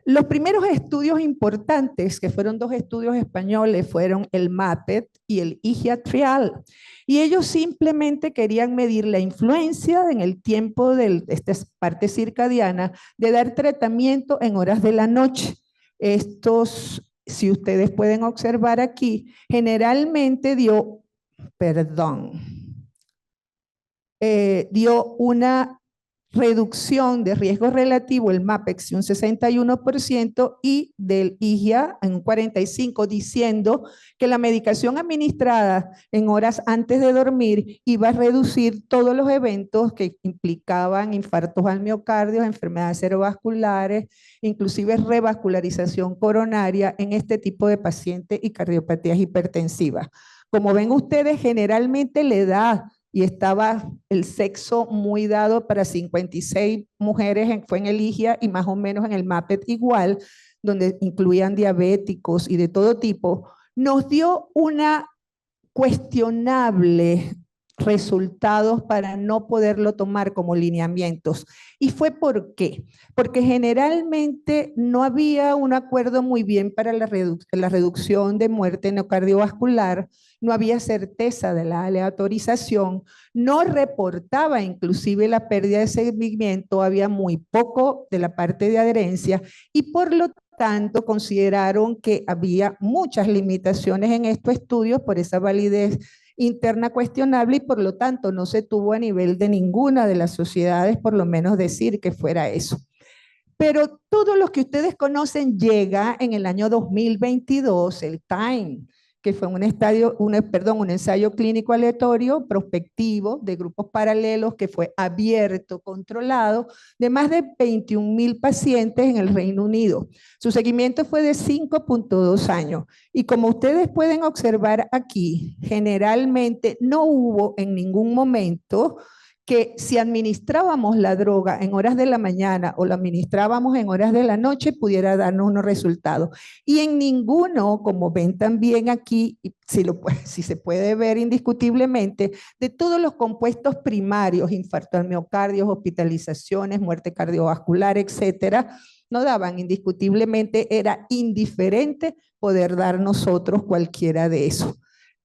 Los primeros estudios importantes, que fueron 2 estudios españoles, fueron el MAPET y el IGIA Trial. Y ellos simplemente querían medir la influencia en el tiempo de esta parte circadiana de dar tratamiento en horas de la noche. Estos, si ustedes pueden observar aquí, generalmente dio una reducción de riesgo relativo, el MAPEX, un 61% y del IGIA en un 45%, diciendo que la medicación administrada en horas antes de dormir iba a reducir todos los eventos que implicaban infartos al miocardio, enfermedades cerebrovasculares, inclusive revascularización coronaria en este tipo de pacientes y cardiopatías hipertensivas. Como ven ustedes, generalmente la edad y estaba el sexo muy dado para 56 mujeres, fue en el IGIA y más o menos en el MAPET igual, donde incluían diabéticos y de todo tipo, nos dio una cuestionable resultados para no poderlo tomar como lineamientos. ¿Y fue por qué? Porque generalmente no había un acuerdo muy bien para la reducción de muerte no cardiovascular, no había certeza de la aleatorización, no reportaba inclusive la pérdida de seguimiento, había muy poco de la parte de adherencia y por lo tanto consideraron que había muchas limitaciones en estos estudios por esa validez interna cuestionable y por lo tanto no se tuvo a nivel de ninguna de las sociedades por lo menos decir que fuera eso. Pero todo lo que ustedes conocen llega en el año 2022, el TIME, que fue un ensayo clínico aleatorio prospectivo de grupos paralelos que fue abierto, controlado, de más de 21,000 pacientes en el Reino Unido. Su seguimiento fue de 5.2 años. Y como ustedes pueden observar aquí, generalmente no hubo en ningún momento que si administrábamos la droga en horas de la mañana o la administrábamos en horas de la noche, pudiera darnos unos resultados. Y en ninguno, como ven también aquí, si se puede ver indiscutiblemente, de todos los compuestos primarios, infarto al miocardio, hospitalizaciones, muerte cardiovascular, etcétera, no daban indiscutiblemente, era indiferente poder dar nosotros cualquiera de esos.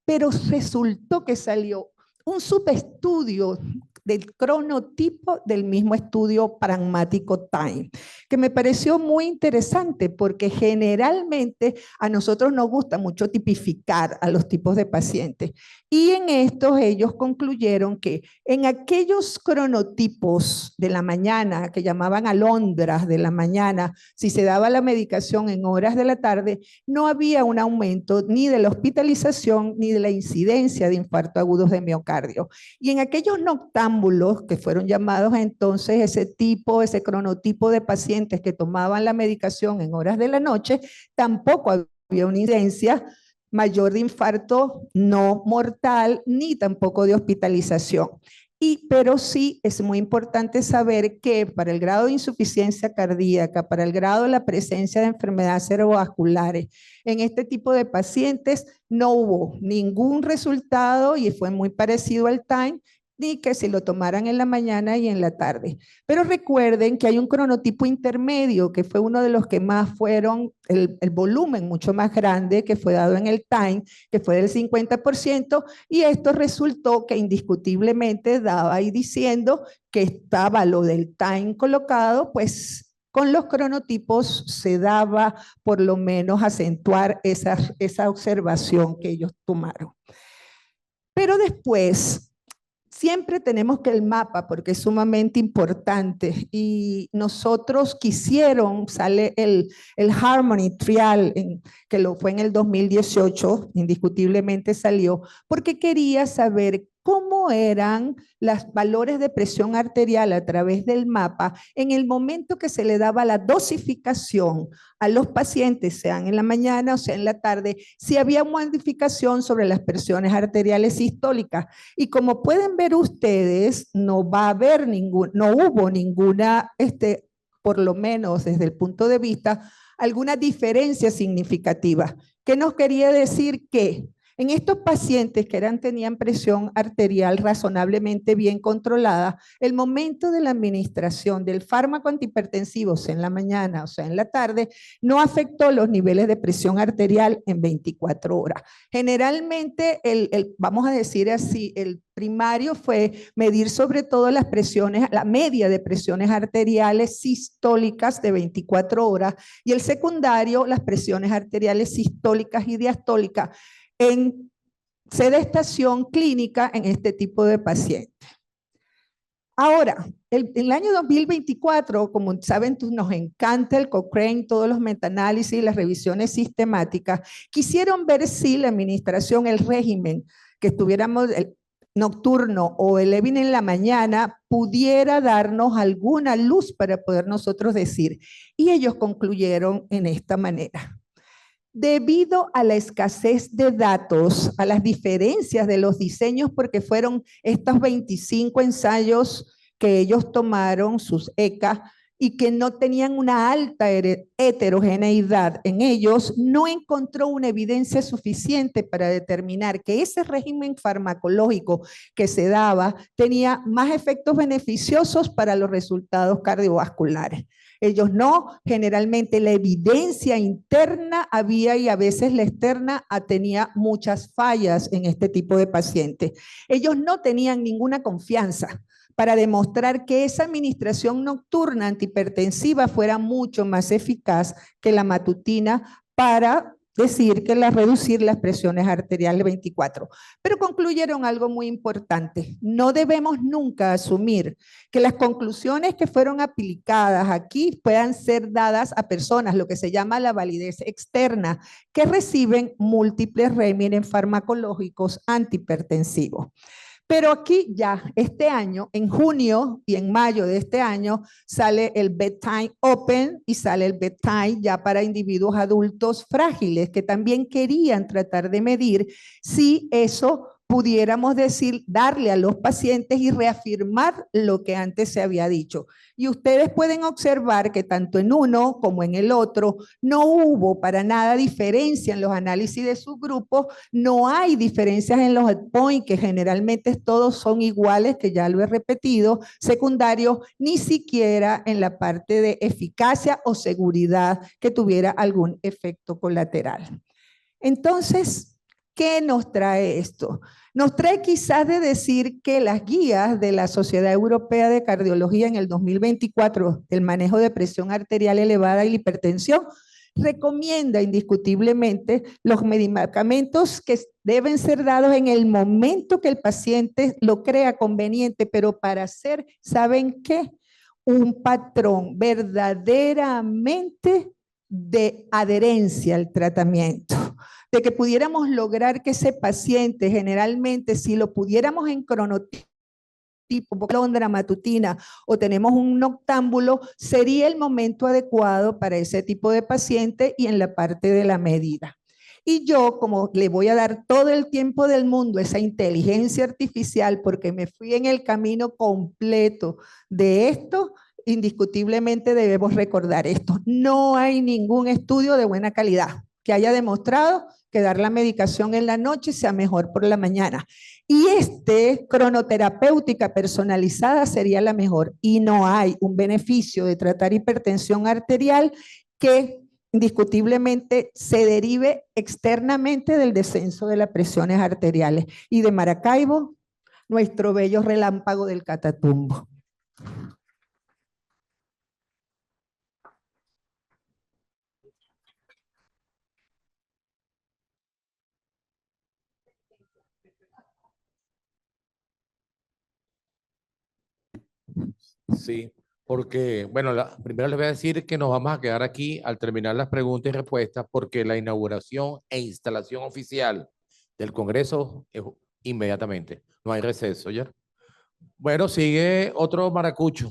Pero resultó que salió un subestudio del cronotipo del mismo estudio pragmático TIME. que me pareció muy interesante porque generalmente a nosotros nos gusta mucho tipificar a los tipos de pacientes. Y en estos ellos concluyeron que en aquellos cronotipos de la mañana, que llamaban alondras de la mañana, si se daba la medicación en horas de la tarde, no había un aumento ni de la hospitalización ni de la incidencia de infarto agudos de miocardio. Y en aquellos noctámbulos, que fueron llamados entonces ese cronotipo de pacientes que tomaban la medicación en horas de la noche, tampoco había una incidencia mayor de infarto no mortal, ni tampoco de hospitalización. Pero sí es muy importante saber que para el grado de insuficiencia cardíaca, para el grado de la presencia de enfermedades cerebrovasculares, en este tipo de pacientes no hubo ningún resultado y fue muy parecido al TIME, ni que si lo tomaran en la mañana y en la tarde. Pero recuerden que hay un cronotipo intermedio, que fue uno de los que más fueron, el volumen mucho más grande que fue dado en el TIME, que fue del 50%, y esto resultó que indiscutiblemente daba ahí diciendo que estaba lo del TIME colocado, pues con los cronotipos se daba por lo menos acentuar esa observación que ellos tomaron. Pero después, siempre tenemos que el mapa, porque es sumamente importante, y nosotros sale el Harmony Trial, que lo fue en el 2018, indiscutiblemente salió, porque quería saber cómo eran los valores de presión arterial a través del mapa en el momento que se le daba la dosificación a los pacientes, sean en la mañana o sea en la tarde, si había modificación sobre las presiones arteriales sistólicas. Y como pueden ver ustedes, no hubo ninguna, por lo menos desde el punto de vista, alguna diferencia significativa. ¿Qué nos quería decir? Que en estos pacientes que tenían presión arterial razonablemente bien controlada, el momento de la administración del fármaco antihipertensivo, sea en la mañana o sea en la tarde, no afectó los niveles de presión arterial en 24 horas. Generalmente, vamos a decir así, el primario fue medir sobre todo las presiones, la media de presiones arteriales sistólicas de 24 horas, y el secundario, las presiones arteriales sistólicas y diastólicas en sedestación clínica en este tipo de pacientes. Ahora, en el año 2024, como saben, nos encanta el Cochrane, todos los metaanálisis, las revisiones sistemáticas, quisieron ver si la administración, el régimen, que estuviéramos el nocturno o el EVIN en la mañana, pudiera darnos alguna luz para poder nosotros decir. Y ellos concluyeron en esta manera. Debido a la escasez de datos, a las diferencias de los diseños, porque fueron estos 25 ensayos que ellos tomaron, sus ECA, y que no tenían una alta heterogeneidad en ellos, no encontró una evidencia suficiente para determinar que ese régimen farmacológico que se daba tenía más efectos beneficiosos para los resultados cardiovasculares. Ellos no, generalmente la evidencia interna había y a veces la externa tenía muchas fallas en este tipo de pacientes. Ellos no tenían ninguna confianza para demostrar que esa administración nocturna antihipertensiva fuera mucho más eficaz que la matutina para decir que reducir las presiones arteriales 24. Pero concluyeron algo muy importante. No debemos nunca asumir que las conclusiones que fueron aplicadas aquí puedan ser dadas a personas, lo que se llama la validez externa, que reciben múltiples regímenes farmacológicos antihipertensivos. Pero aquí ya, este año, en junio y en mayo de este año, sale el Bedtime Open y sale el Bedtime ya para individuos adultos frágiles que también querían tratar de medir si eso pudiéramos decir, darle a los pacientes y reafirmar lo que antes se había dicho. Y ustedes pueden observar que tanto en uno como en el otro no hubo para nada diferencia en los análisis de subgrupos, no hay diferencias en los endpoints, que generalmente todos son iguales, que ya lo he repetido, secundarios, ni siquiera en la parte de eficacia o seguridad que tuviera algún efecto colateral. Entonces, ¿Qué nos trae esto? Nos trae quizás de decir que las guías de la Sociedad Europea de Cardiología en el 2024, el manejo de presión arterial elevada y la hipertensión, recomienda indiscutiblemente los medicamentos que deben ser dados en el momento que el paciente lo crea conveniente, pero para hacer, ¿saben qué? Un patrón verdaderamente de adherencia al tratamiento, de que pudiéramos lograr que ese paciente, generalmente, si lo pudiéramos en cronotipo, londra matutina o tenemos un noctámbulo, sería el momento adecuado para ese tipo de paciente y en la parte de la medida. Y yo, como le voy a dar todo el tiempo del mundo esa inteligencia artificial, porque me fui en el camino completo de esto, indiscutiblemente debemos recordar esto. No hay ningún estudio de buena calidad que haya demostrado que dar la medicación en la noche sea mejor por la mañana. Y cronoterapéutica personalizada sería la mejor. Y no hay un beneficio de tratar hipertensión arterial que indiscutiblemente se derive externamente del descenso de las presiones arteriales. Y de Maracaibo, nuestro bello relámpago del Catatumbo. Sí, porque, bueno, primero les voy a decir que nos vamos a quedar aquí al terminar las preguntas y respuestas porque la inauguración e instalación oficial del Congreso es inmediatamente. No hay receso, ¿ya? Bueno, sigue otro maracucho.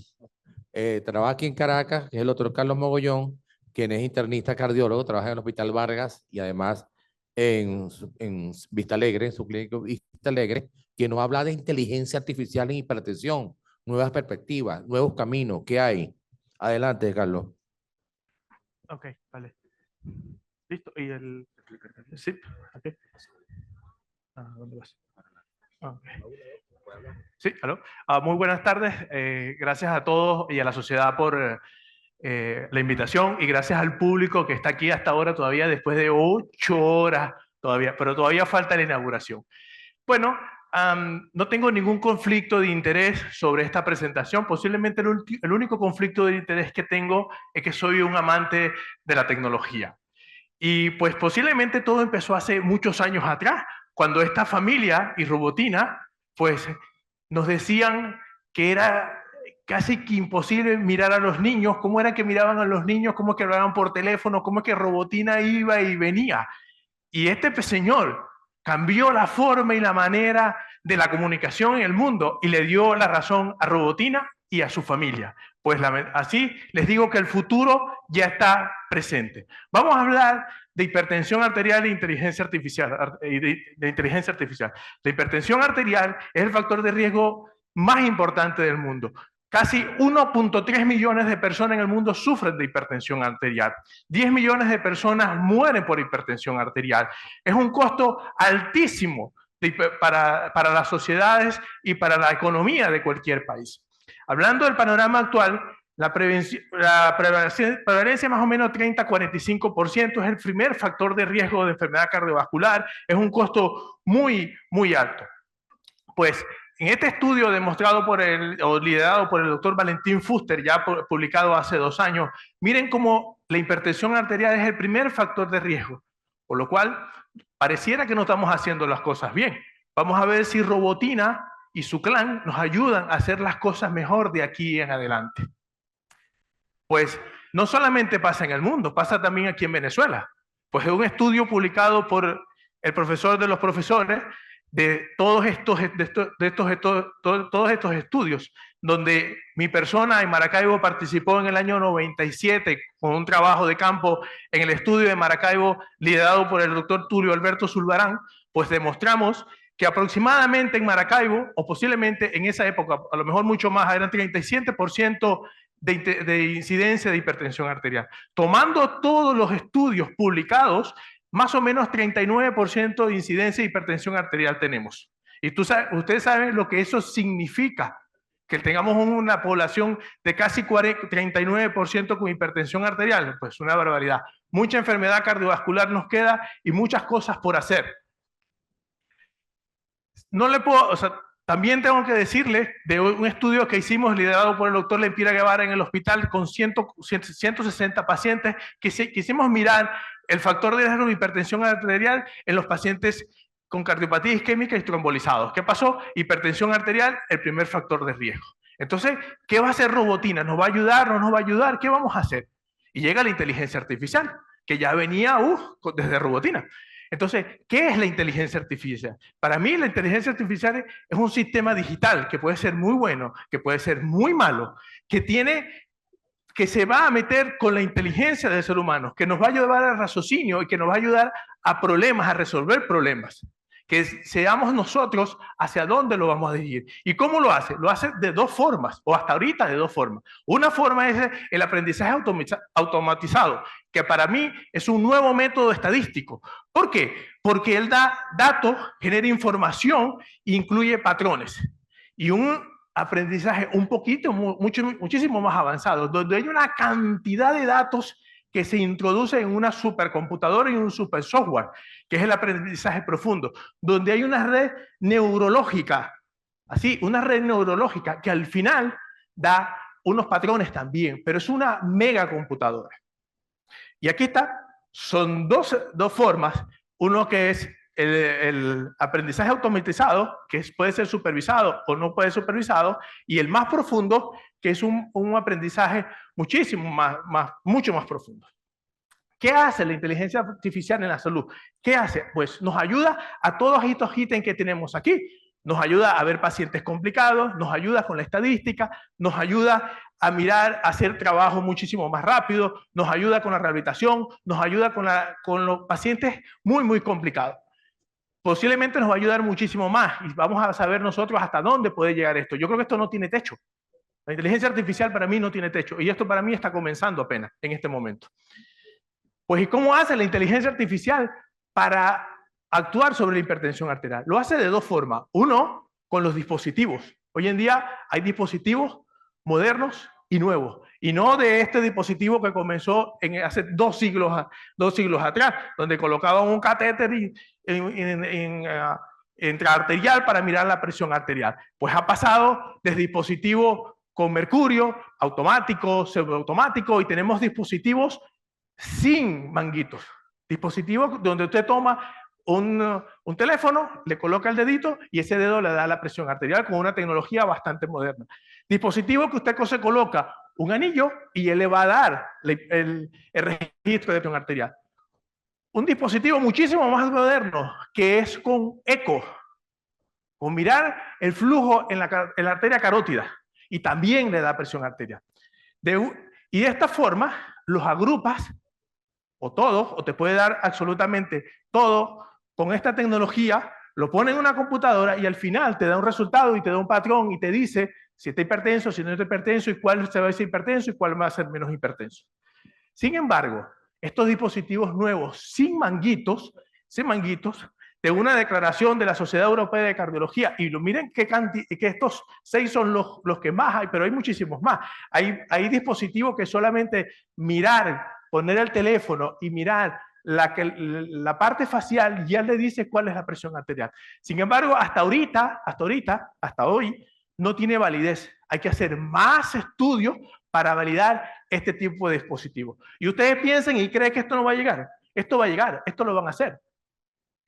Trabaja aquí en Caracas, que es el doctor Carlos Mogollón, quien es internista cardiólogo, trabaja en el Hospital Vargas y además en Vista Alegre, en su clínica Vista Alegre, quien nos habla de inteligencia artificial en hipertensión, nuevas perspectivas, nuevos caminos, ¿qué hay? Adelante, Carlos. Ok, vale. Listo. ¿Y el zip? Okay. ¿Dónde vas? Okay. Sí, aló. Muy buenas tardes. Gracias a todos y a la sociedad por la invitación y gracias al público que está aquí hasta ahora todavía después de 8 horas todavía, pero todavía falta la inauguración. Bueno, no tengo ningún conflicto de interés sobre esta presentación. Posiblemente el único conflicto de interés que tengo es que soy un amante de la tecnología. Y pues posiblemente todo empezó hace muchos años atrás, cuando esta familia y Robotina, pues nos decían que era casi que imposible mirar a los niños, cómo era que miraban a los niños, cómo que hablaban por teléfono, cómo que Robotina iba y venía. Y este señor cambió la forma y la manera de la comunicación en el mundo y le dio la razón a Robotina y a su familia. Pues así les digo que el futuro ya está presente. Vamos a hablar de hipertensión arterial e inteligencia artificial. La hipertensión arterial es el factor de riesgo más importante del mundo. Casi 1.3 millones de personas en el mundo sufren de hipertensión arterial. 10 millones de personas mueren por hipertensión arterial. Es un costo altísimo para las sociedades y para la economía de cualquier país. Hablando del panorama actual, la prevalencia más o menos 30-45% es el primer factor de riesgo de enfermedad cardiovascular. Es un costo muy, muy alto. Pues en este estudio demostrado liderado por el doctor Valentín Fuster, ya publicado hace 2 años, miren cómo la hipertensión arterial es el primer factor de riesgo, por lo cual pareciera que no estamos haciendo las cosas bien. Vamos a ver si Robotina y su clan nos ayudan a hacer las cosas mejor de aquí en adelante. Pues no solamente pasa en el mundo, pasa también aquí en Venezuela. Pues es un estudio publicado por el profesor de los profesores de todos estos estudios, donde mi persona en Maracaibo participó en el año 97 con un trabajo de campo en el estudio de Maracaibo liderado por el doctor Tulio Alberto Zulbarán, pues demostramos que aproximadamente en Maracaibo, o posiblemente en esa época, a lo mejor mucho más, eran 37% de incidencia de hipertensión arterial. Tomando todos los estudios publicados, más o menos 39% de incidencia de hipertensión arterial tenemos. Y ustedes saben lo que eso significa, que tengamos una población de casi 39% con hipertensión arterial, pues una barbaridad. Mucha enfermedad cardiovascular nos queda y muchas cosas por hacer. no le puedo, o sea, también tengo que decirle de un estudio que hicimos liderado por el doctor Lempira Guevara en el hospital con 160 pacientes, que quisimos mirar el factor de riesgo de hipertensión arterial en los pacientes con cardiopatía isquémica y trombolizados. ¿Qué pasó? Hipertensión arterial, el primer factor de riesgo. Entonces, ¿qué va a hacer Robotina? ¿Nos va a ayudar? ¿No nos va a ayudar? ¿Qué vamos a hacer? Y llega la inteligencia artificial, que ya venía desde Robotina. Entonces, ¿qué es la inteligencia artificial? Para mí, la inteligencia artificial es un sistema digital que puede ser muy bueno, que puede ser muy malo, que se va a meter con la inteligencia del ser humano, que nos va a llevar al raciocinio y que nos va a ayudar a problemas, a resolver problemas. Que seamos nosotros hacia dónde lo vamos a dirigir. ¿Y cómo lo hace? Lo hace de dos formas, o hasta ahorita de dos formas. Una forma es el aprendizaje automatizado, que para mí es un nuevo método estadístico. ¿Por qué? Porque él da datos, genera información e incluye patrones. Y un aprendizaje un poquito, muchísimo más avanzado, donde hay una cantidad de datos que se introduce en una supercomputadora y un super software, que es el aprendizaje profundo, donde hay una red neurológica, una red neurológica que al final da unos patrones también, pero es una megacomputadora. Y aquí son dos formas, uno que es el aprendizaje automatizado, que puede ser supervisado o no puede ser supervisado, y el más profundo, que es un aprendizaje mucho más profundo. ¿Qué hace la inteligencia artificial en la salud? ¿Qué hace? Pues nos ayuda a todos estos ítems que tenemos aquí. Nos ayuda a ver pacientes complicados, nos ayuda con la estadística, nos ayuda a mirar, a hacer trabajo muchísimo más rápido, nos ayuda con la rehabilitación, nos ayuda con los pacientes muy complicados. Posiblemente nos va a ayudar muchísimo más y vamos a saber nosotros hasta dónde puede llegar esto. Yo creo que esto no tiene techo. La inteligencia artificial para mí no tiene techo y esto para mí está comenzando apenas en este momento. Pues, ¿y cómo hace la inteligencia artificial para actuar sobre la hipertensión arterial? Lo hace de dos formas. Uno, con los dispositivos. Hoy en día hay dispositivos modernos y nuevos. Y no de este dispositivo que comenzó hace dos siglos atrás, donde colocaban un catéter intraarterial para mirar la presión arterial. Pues ha pasado de dispositivos con mercurio, automático, semiautomático, y tenemos dispositivos sin manguitos. Dispositivos donde usted toma un teléfono, le coloca el dedito y ese dedo le da la presión arterial con una tecnología bastante moderna. Dispositivo que usted se coloca un anillo y él le va a dar el registro de presión arterial. Un dispositivo muchísimo más moderno que es con eco, con mirar el flujo en la arteria carótida y también le da presión arterial. Y de esta forma los agrupas o todos, o te puede dar absolutamente todo con esta tecnología, lo pone en una computadora y al final te da un resultado y te da un patrón y te dice si está hipertenso, si no está hipertenso y cuál se va a ser hipertenso y cuál va a ser menos hipertenso. Sin embargo, estos dispositivos nuevos sin manguitos, de una declaración de la Sociedad Europea de Cardiología, y miren que estos 6 son los que más hay, pero hay muchísimos más. Hay dispositivos que solamente poner el teléfono y mirar la parte facial ya le dice cuál es la presión arterial. Sin embargo, hasta hoy, no tiene validez. Hay que hacer más estudios para validar este tipo de dispositivos. Y ustedes piensan y creen que esto no va a llegar. Esto va a llegar, esto lo van a hacer.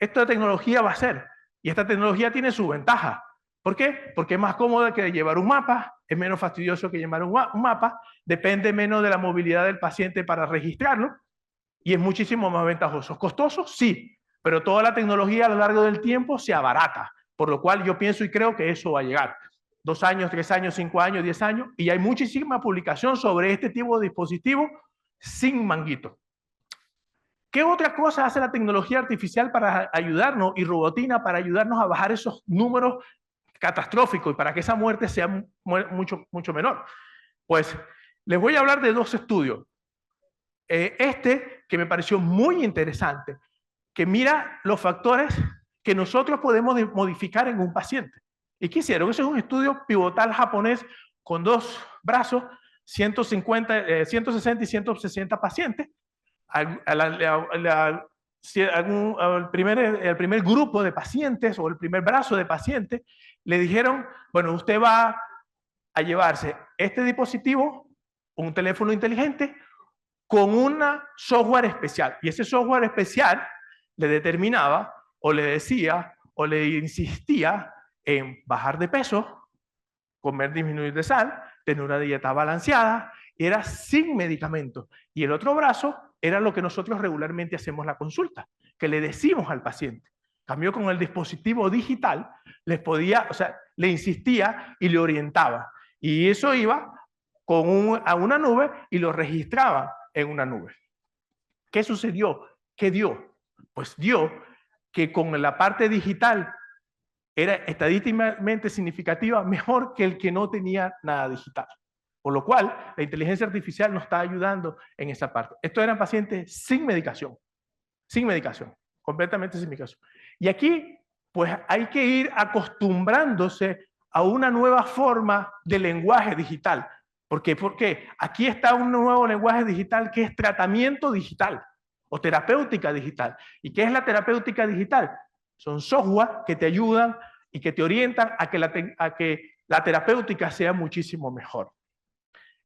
Esta tecnología va a ser. Y esta tecnología tiene su ventaja. ¿Por qué? Porque es más cómodo que llevar un mapa, es menos fastidioso que llevar un mapa, depende menos de la movilidad del paciente para registrarlo y es muchísimo más ventajoso. ¿Costoso? Sí, pero toda la tecnología a lo largo del tiempo se abarata, por lo cual yo pienso y creo que eso va a llegar. 2 años, 3 años, 5 años, 10 años, y hay muchísima publicación sobre este tipo de dispositivo sin manguito. ¿Qué otra cosa hace la tecnología artificial para ayudarnos y Robotina para ayudarnos a bajar esos números catastróficos y para que esa muerte sea mucho menor? Pues les voy a hablar de 2 estudios. Que me pareció muy interesante, que mira los factores que nosotros podemos modificar en un paciente. ¿Y qué hicieron? Ese es un estudio pivotal japonés con 2 brazos, 160 y 160 pacientes. si el primer grupo de pacientes o el primer brazo de pacientes le dijeron, bueno, usted va a llevarse este dispositivo, un teléfono inteligente, con una software especial. Y ese software especial le determinaba o le decía o le insistía en bajar de peso, comer, disminuir de sal, tener una dieta balanceada, y era sin medicamentos. Y el otro brazo era lo que nosotros regularmente hacemos la consulta, que le decimos al paciente. Cambió con el dispositivo digital, les podía, o sea, le insistía y le orientaba. Y eso iba a una nube y lo registraba en una nube. ¿Qué sucedió? ¿Qué dio? Pues dio que con la parte digital era estadísticamente significativa mejor que el que no tenía nada digital. Por lo cual, la inteligencia artificial nos está ayudando en esa parte. Estos eran pacientes sin medicación, completamente sin medicación. Y aquí, pues hay que ir acostumbrándose a una nueva forma de lenguaje digital. ¿Por qué? Porque aquí está un nuevo lenguaje digital que es tratamiento digital o terapéutica digital. ¿Y qué es la terapéutica digital? Son software que te ayudan y que te orientan a que la terapéutica sea muchísimo mejor.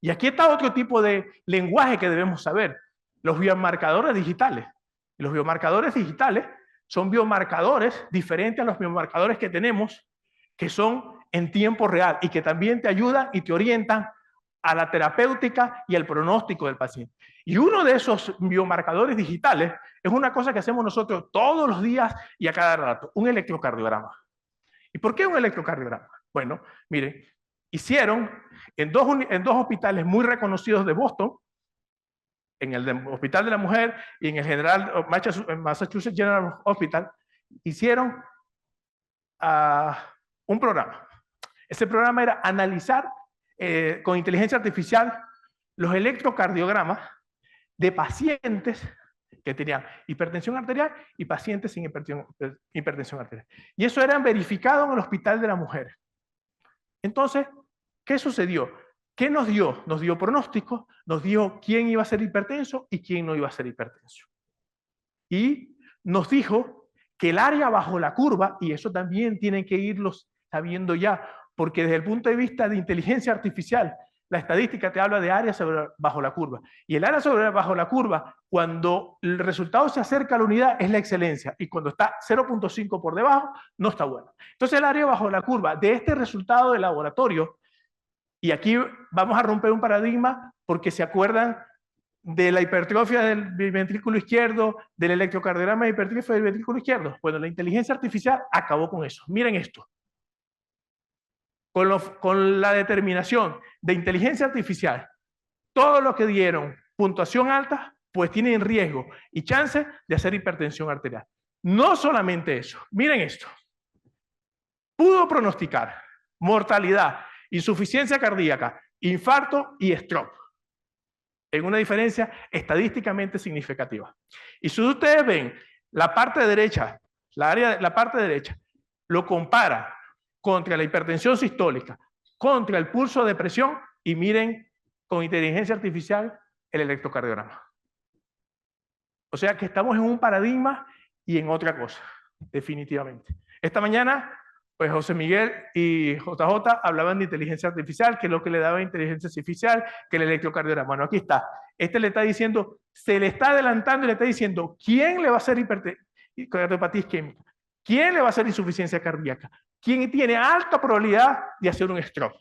Y aquí está otro tipo de lenguaje que debemos saber, los biomarcadores digitales. Y los biomarcadores digitales son biomarcadores diferentes a los biomarcadores que tenemos, que son en tiempo real y que también te ayudan y te orientan a la terapéutica y al pronóstico del paciente. Y uno de esos biomarcadores digitales es una cosa que hacemos nosotros todos los días y a cada rato, un electrocardiograma. ¿Y por qué un electrocardiograma? Bueno, miren, hicieron en dos hospitales muy reconocidos de Boston, en el Hospital de la Mujer y en el Massachusetts General Hospital, hicieron un programa. Ese programa era analizar con inteligencia artificial los electrocardiogramas de pacientes que tenían hipertensión arterial y pacientes sin hipertensión arterial. Y eso era verificado en el Hospital de la Mujer. Entonces, ¿qué sucedió? ¿Qué nos dio? Nos dio pronóstico, nos dio quién iba a ser hipertenso y quién no iba a ser hipertenso. Y nos dijo que el área bajo la curva, y eso también tienen que irlo sabiendo ya, porque desde el punto de vista de inteligencia artificial, la estadística te habla de área bajo la curva. Y el área bajo la curva, cuando el resultado se acerca a la unidad, es la excelencia. Y cuando está 0.5 por debajo, no está bueno. Entonces el área bajo la curva de este resultado de laboratorio, y aquí vamos a romper un paradigma, porque se acuerdan de la hipertrofia del ventrículo izquierdo, del electrocardiograma de hipertrofia del ventrículo izquierdo. Bueno, la inteligencia artificial acabó con eso. Miren esto. Con la determinación de inteligencia artificial, todo lo que dieron puntuación alta, pues tienen riesgo y chance de hacer hipertensión arterial. No solamente eso, miren esto. Pudo pronosticar mortalidad, insuficiencia cardíaca, infarto y stroke, en una diferencia estadísticamente significativa. Y si ustedes ven la parte derecha, la parte derecha, lo compara contra la hipertensión sistólica, contra el pulso de presión, y miren con inteligencia artificial el electrocardiograma. O sea que estamos en un paradigma y en otra cosa, definitivamente. Esta mañana, pues José Miguel y JJ hablaban de inteligencia artificial, que es lo que le daba inteligencia artificial, que el electrocardiograma. Bueno, aquí está. Este le está diciendo, se le está adelantando y le está diciendo quién le va a hacer cardiopatía isquémica, quién le va a hacer insuficiencia cardíaca, quién tiene alta probabilidad de hacer un stroke.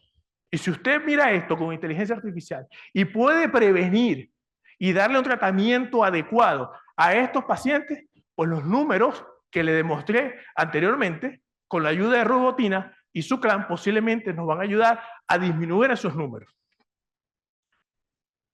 Y si usted mira esto con inteligencia artificial y puede prevenir y darle un tratamiento adecuado a estos pacientes, pues los números que le demostré anteriormente, con la ayuda de Robotina y su clan, posiblemente nos van a ayudar a disminuir esos números.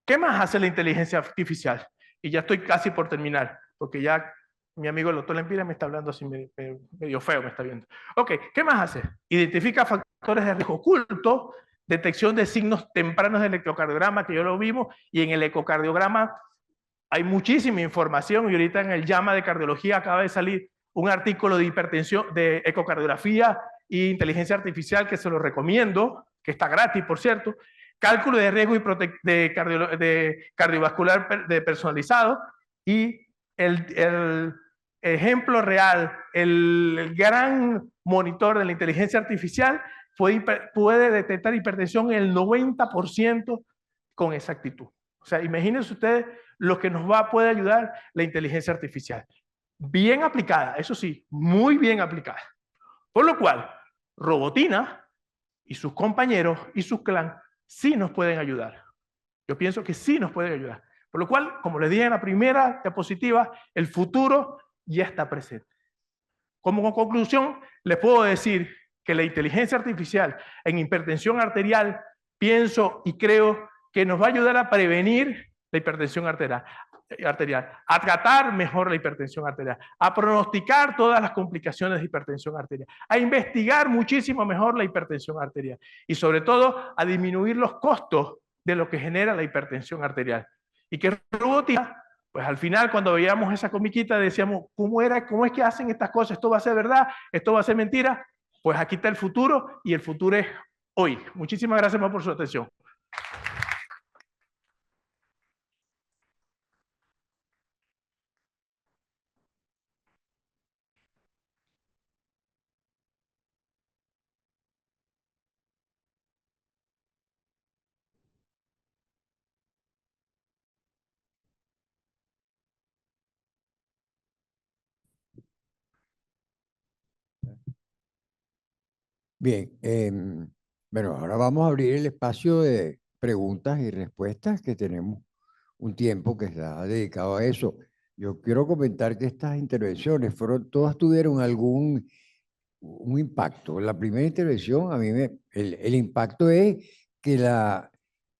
¿Qué más hace la inteligencia artificial? Y ya estoy casi por terminar, porque ya mi amigo el doctor Lempira me está hablando así medio feo, me está viendo. Ok, ¿qué más hace? Identifica factores de riesgo oculto, detección de signos tempranos del electrocardiograma, que ya lo vimos, y en el ecocardiograma hay muchísima información, y ahorita en el JAMA de cardiología acaba de salir un artículo de hipertensión, de ecocardiografía e inteligencia artificial, que se lo recomiendo, que está gratis, por cierto. Cálculo de riesgo de cardiovascular personalizado, y el ejemplo real, el gran monitor de la inteligencia artificial puede detectar hipertensión en el 90% con exactitud. O sea, imagínense ustedes lo que nos puede ayudar la inteligencia artificial. Bien aplicada, eso sí, muy bien aplicada. Por lo cual, Robotina y sus compañeros y sus clan sí nos pueden ayudar. Yo pienso que sí nos pueden ayudar. Por lo cual, como les dije en la primera diapositiva, el futuro ya está presente. Como conclusión, les puedo decir que la inteligencia artificial en hipertensión arterial, pienso y creo que nos va a ayudar a prevenir la hipertensión arterial, a tratar mejor la hipertensión arterial, a pronosticar todas las complicaciones de hipertensión arterial, a investigar muchísimo mejor la hipertensión arterial y sobre todo a disminuir los costos de lo que genera la hipertensión arterial. Y que Robotina, pues al final cuando veíamos esa comiquita decíamos, ¿cómo es que hacen estas cosas? ¿Esto va a ser verdad? ¿Esto va a ser mentira? Pues aquí está el futuro y el futuro es hoy. Muchísimas gracias más por su atención. Bien, bueno, ahora vamos a abrir el espacio de preguntas y respuestas, que tenemos un tiempo que está dedicado a eso. Yo quiero comentar que estas intervenciones todas tuvieron un impacto. La primera intervención, el impacto es que la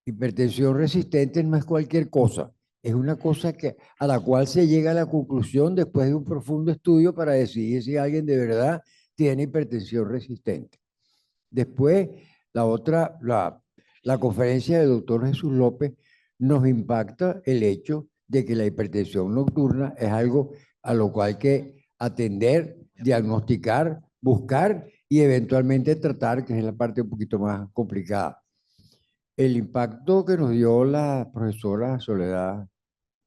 hipertensión resistente no es cualquier cosa, es una cosa a la cual se llega a la conclusión después de un profundo estudio para decidir si alguien de verdad tiene hipertensión resistente. Después, la conferencia del doctor Jesús López nos impacta el hecho de que la hipertensión nocturna es algo a lo cual hay que atender, diagnosticar, buscar y eventualmente tratar, que es la parte un poquito más complicada. El impacto que nos dio la profesora Soledad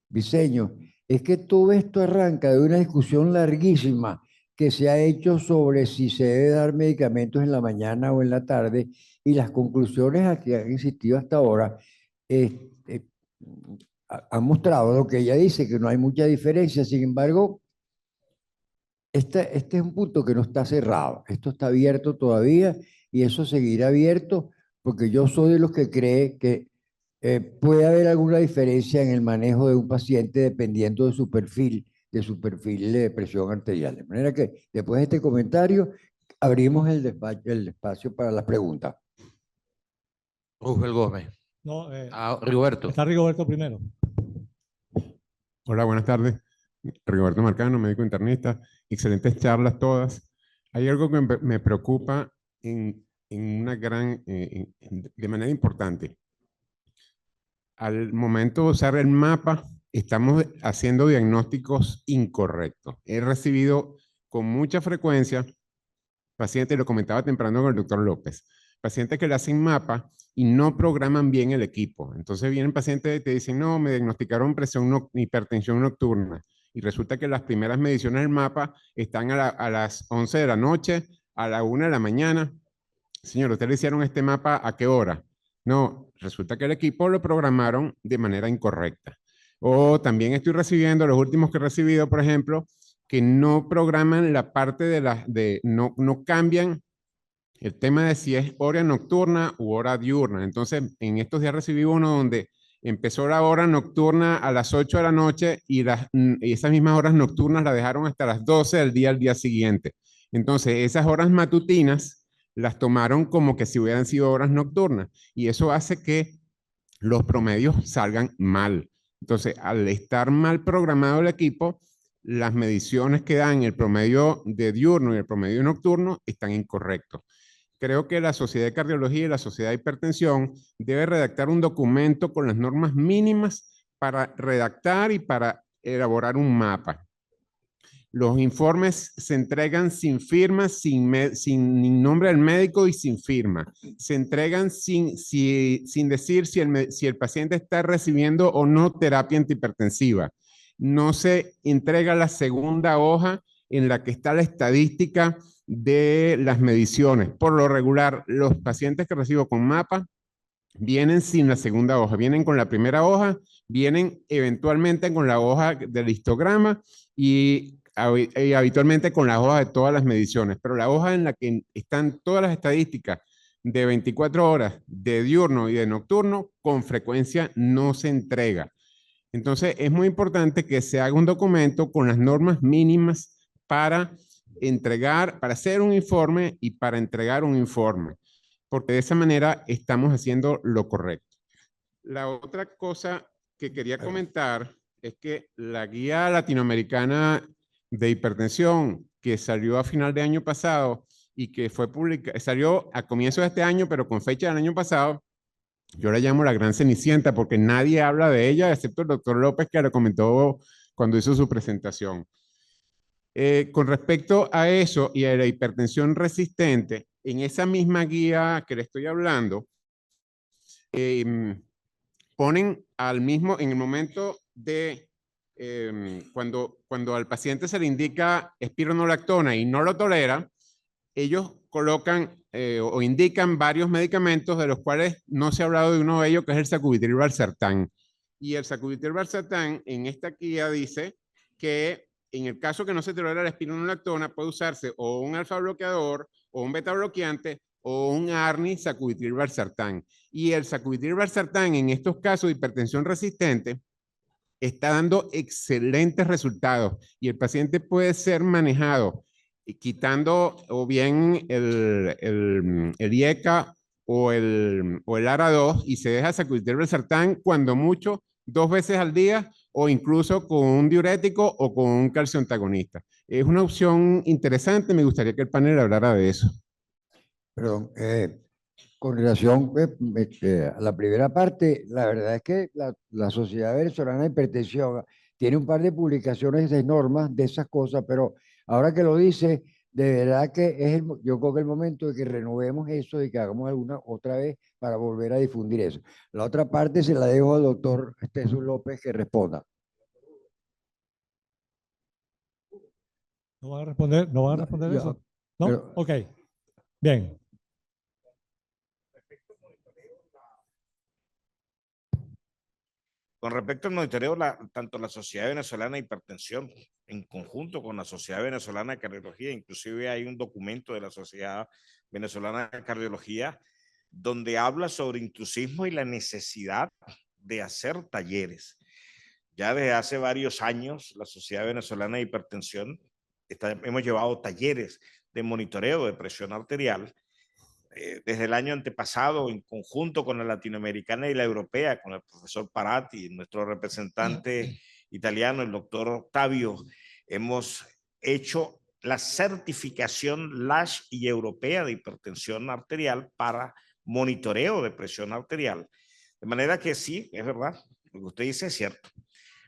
Briceño es que todo esto arranca de una discusión larguísima que se ha hecho sobre si se debe dar medicamentos en la mañana o en la tarde, y las conclusiones a que han insistido hasta ahora han mostrado lo que ella dice, que no hay mucha diferencia. Sin embargo, este es un punto que no está cerrado. Esto está abierto todavía y eso seguirá abierto, porque yo soy de los que cree que puede haber alguna diferencia en el manejo de un paciente dependiendo de su perfil de presión arterial. De manera que después de este comentario abrimos el espacio para las preguntas. Rufel Gómez. No, Rigoberto. está Rigoberto primero. Hola, buenas tardes. Rigoberto Marcano, médico internista. Excelentes charlas todas. Hay algo que me preocupa de manera importante. Al momento de usar el mapa, estamos haciendo diagnósticos incorrectos. He recibido con mucha frecuencia pacientes, lo comentaba temprano con el doctor López, pacientes que le hacen mapa y no programan bien el equipo. Entonces vienen pacientes y te dicen, no, me diagnosticaron hipertensión nocturna. Y resulta que las primeras mediciones del mapa están a las 11 de la noche, a la 1 de la mañana. Señor, ¿usted le hicieron este mapa a qué hora? No, resulta que el equipo lo programaron de manera incorrecta. O también estoy recibiendo, los últimos que he recibido, por ejemplo, que no programan la parte no cambian el tema de si es hora nocturna u hora diurna. Entonces, en estos días recibí uno donde empezó la hora nocturna a las 8 de la noche y esas mismas horas nocturnas la dejaron hasta las 12 del día al día siguiente. Entonces, esas horas matutinas las tomaron como que si hubieran sido horas nocturnas, y eso hace que los promedios salgan mal. Entonces, al estar mal programado el equipo, las mediciones que dan el promedio de diurno y el promedio nocturno están incorrectos. Creo que la Sociedad de Cardiología y la Sociedad de Hipertensión debe redactar un documento con las normas mínimas para redactar y para elaborar un mapa. Los informes se entregan sin firma, sin nombre del médico y sin firma. Se entregan sin decir si el paciente está recibiendo o no terapia antihipertensiva. no se entrega la segunda hoja en la que está la estadística de las mediciones. Por lo regular, los pacientes que recibo con MAPA vienen sin la segunda hoja, vienen con la primera hoja, vienen eventualmente con la hoja del histograma y habitualmente con la hoja de todas las mediciones, pero la hoja en la que están todas las estadísticas de 24 horas de diurno y de nocturno con frecuencia no se entrega. Entonces es muy importante que se haga un documento con las normas mínimas para entregar, para hacer un informe y para entregar un informe, porque de esa manera estamos haciendo lo correcto. La otra cosa que quería comentar es que la guía latinoamericana de hipertensión que salió a final de año pasado y que fue publicada, salió a comienzo de este año, pero con fecha del año pasado, yo la llamo la gran cenicienta porque nadie habla de ella excepto el doctor López que lo comentó cuando hizo su presentación. Con respecto a eso y a la hipertensión resistente, en esa misma guía que le estoy hablando, ponen al mismo, en el momento de cuando al paciente se le indica espironolactona y no lo tolera, ellos colocan o indican varios medicamentos de los cuales no se ha hablado de uno de ellos, que es el sacubitril/valsartán. Y el sacubitril/valsartán en esta guía dice que en el caso que no se tolera la espironolactona puede usarse o un alfa bloqueador o un beta bloqueante o un ARNI sacubitril/valsartán. Y el sacubitril/valsartán en estos casos de hipertensión resistente está dando excelentes resultados y el paciente puede ser manejado quitando o bien el IECA o el ARA2 y se deja sacubitril/valsartán cuando mucho 2 veces al día o incluso con un diurético o con un calcio antagonista. Es una opción interesante, me gustaría que el panel hablara de eso. Perdón, con relación a la primera parte, la verdad es que la Sociedad Venezolana de Hipertensión tiene un par de publicaciones de normas de esas cosas, pero ahora que lo dice, de verdad que yo creo que el momento de que renovemos eso y que hagamos alguna otra vez para volver a difundir eso. La otra parte se la dejo al doctor Jesús López que responda. ¿No van a responder, no van a responder eso? ¿No? Pero, ok. Bien. Con respecto al monitoreo, tanto la Sociedad Venezolana de Hipertensión, en conjunto con la Sociedad Venezolana de Cardiología, inclusive hay un documento de la Sociedad Venezolana de Cardiología, donde habla sobre intrusismo y la necesidad de hacer talleres. Ya desde hace varios años, la Sociedad Venezolana de Hipertensión, hemos llevado talleres de monitoreo de presión arterial, desde el año antepasado, en conjunto con la latinoamericana y la europea, con el profesor Parati, nuestro representante italiano, el doctor Octavio, hemos hecho la certificación LASH y europea de hipertensión arterial para monitoreo de presión arterial. De manera que sí, es verdad, lo que usted dice es cierto.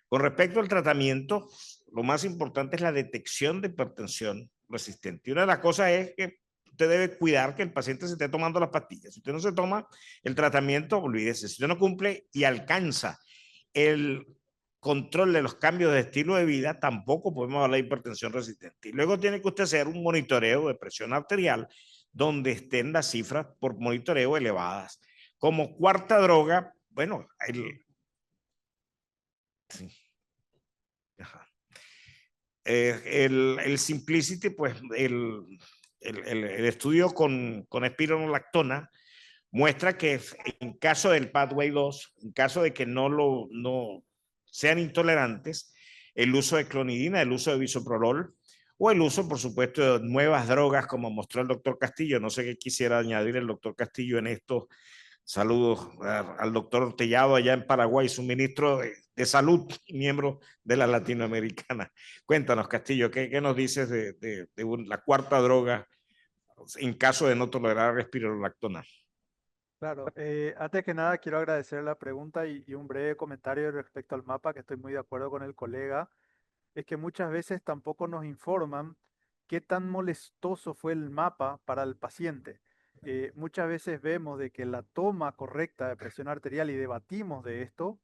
Con respecto al tratamiento, lo más importante es la detección de hipertensión resistente. Y una de las cosas es que usted debe cuidar que el paciente se esté tomando las pastillas. Si usted no se toma el tratamiento, olvídese. Si usted no cumple y alcanza el control de los cambios de estilo de vida, tampoco podemos hablar de hipertensión resistente. Y luego tiene que usted hacer un monitoreo de presión arterial donde estén las cifras por monitoreo elevadas. Como cuarta droga, bueno, el Simplicity, pues el estudio con espironolactona muestra que en caso del Pathway 2, en caso de que no sean intolerantes, el uso de clonidina, el uso de bisoprolol o el uso, por supuesto, de nuevas drogas, como mostró el doctor Castillo. No sé qué quisiera añadir el doctor Castillo en esto. Saludos al doctor Tellado allá en Paraguay, su ministro de Salud, miembro de la Latinoamericana. Cuéntanos, Castillo, ¿qué nos dices de la cuarta droga en caso de no tolerar espironolactona? Claro, antes que nada quiero agradecer la pregunta y un breve comentario respecto al mapa, que estoy muy de acuerdo con el colega, es que muchas veces tampoco nos informan qué tan molestoso fue el mapa para el paciente. Muchas veces vemos de que la toma correcta de presión arterial, y debatimos de esto,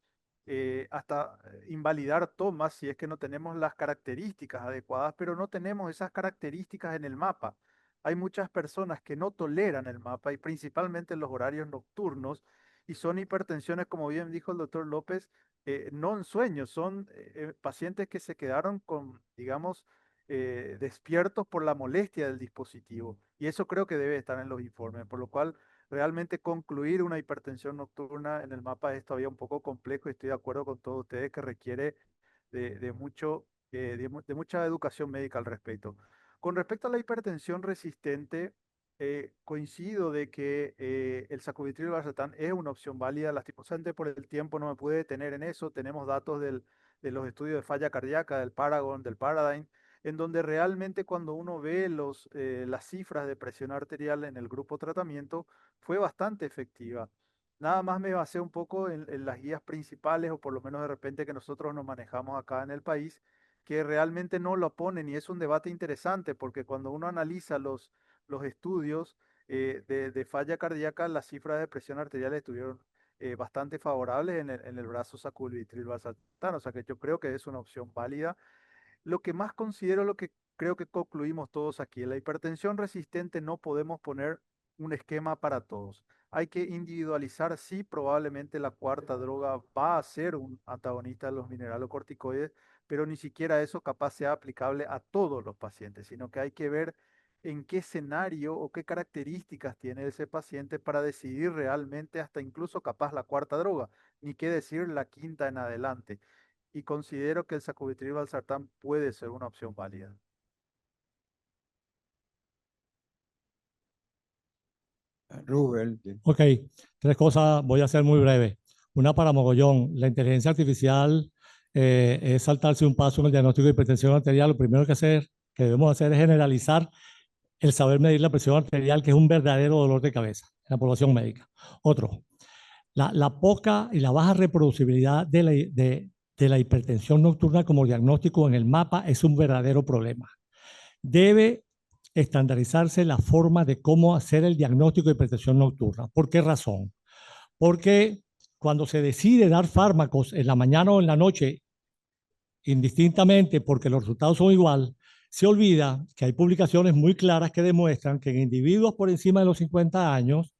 hasta invalidar tomas si es que no tenemos las características adecuadas, pero no tenemos esas características en el mapa. Hay muchas personas que no toleran el mapa y principalmente en los horarios nocturnos y son hipertensiones, como bien dijo el doctor López, no en sueños, son pacientes que se quedaron con, digamos, despiertos por la molestia del dispositivo. Y eso creo que debe estar en los informes, por lo cual realmente concluir una hipertensión nocturna en el mapa es todavía un poco complejo y estoy de acuerdo con todos ustedes que requiere de mucha educación médica al respecto. Con respecto a la hipertensión resistente, coincido de que el sacubitril valsartán es una opción válida. Lastimosamente por el tiempo no me pude detener en eso. Tenemos datos de los estudios de falla cardíaca, del Paragon, del Paradigm, en donde realmente cuando uno ve las cifras de presión arterial en el grupo tratamiento, fue bastante efectiva. Nada más me basé un poco en las guías principales, o por lo menos de repente que nosotros nos manejamos acá en el país, que realmente no lo ponen, y es un debate interesante, porque cuando uno analiza los estudios de falla cardíaca, las cifras de presión arterial estuvieron bastante favorables en el brazo sacubitril valsartán, o sea que yo creo que es una opción válida. Lo que más considero, lo que creo que concluimos todos aquí, en la hipertensión resistente no podemos poner un esquema para todos. Hay que individualizar si probablemente la cuarta droga va a ser un antagonista de los mineralocorticoides, pero ni siquiera eso capaz sea aplicable a todos los pacientes, sino que hay que ver en qué escenario o qué características tiene ese paciente para decidir realmente hasta incluso capaz la cuarta droga, ni qué decir la quinta en adelante. Y considero que el sacubitril valsartán puede ser una opción válida. Rubén. Ok, tres cosas, voy a ser muy breve. Una para mogollón. La inteligencia artificial es saltarse un paso en el diagnóstico de hipertensión arterial. Lo primero que debemos hacer es generalizar el saber medir la presión arterial, que es un verdadero dolor de cabeza en la población médica. Otro, la poca y la baja reproducibilidad de la hipertensión nocturna como diagnóstico en el mapa es un verdadero problema. Debe estandarizarse la forma de cómo hacer el diagnóstico de hipertensión nocturna. ¿Por qué razón? Porque cuando se decide dar fármacos en la mañana o en la noche, indistintamente porque los resultados son igual, se olvida que hay publicaciones muy claras que demuestran que en individuos por encima de los 50 años,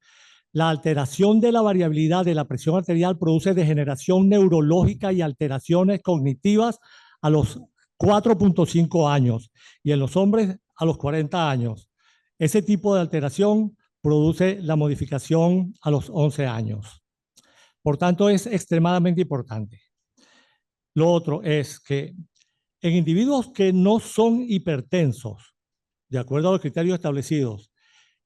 la alteración de la variabilidad de la presión arterial produce degeneración neurológica y alteraciones cognitivas a los 4.5 años y en los hombres a los 40 años. Ese tipo de alteración produce la modificación a los 11 años. Por tanto, es extremadamente importante. Lo otro es que en individuos que no son hipertensos, de acuerdo a los criterios establecidos,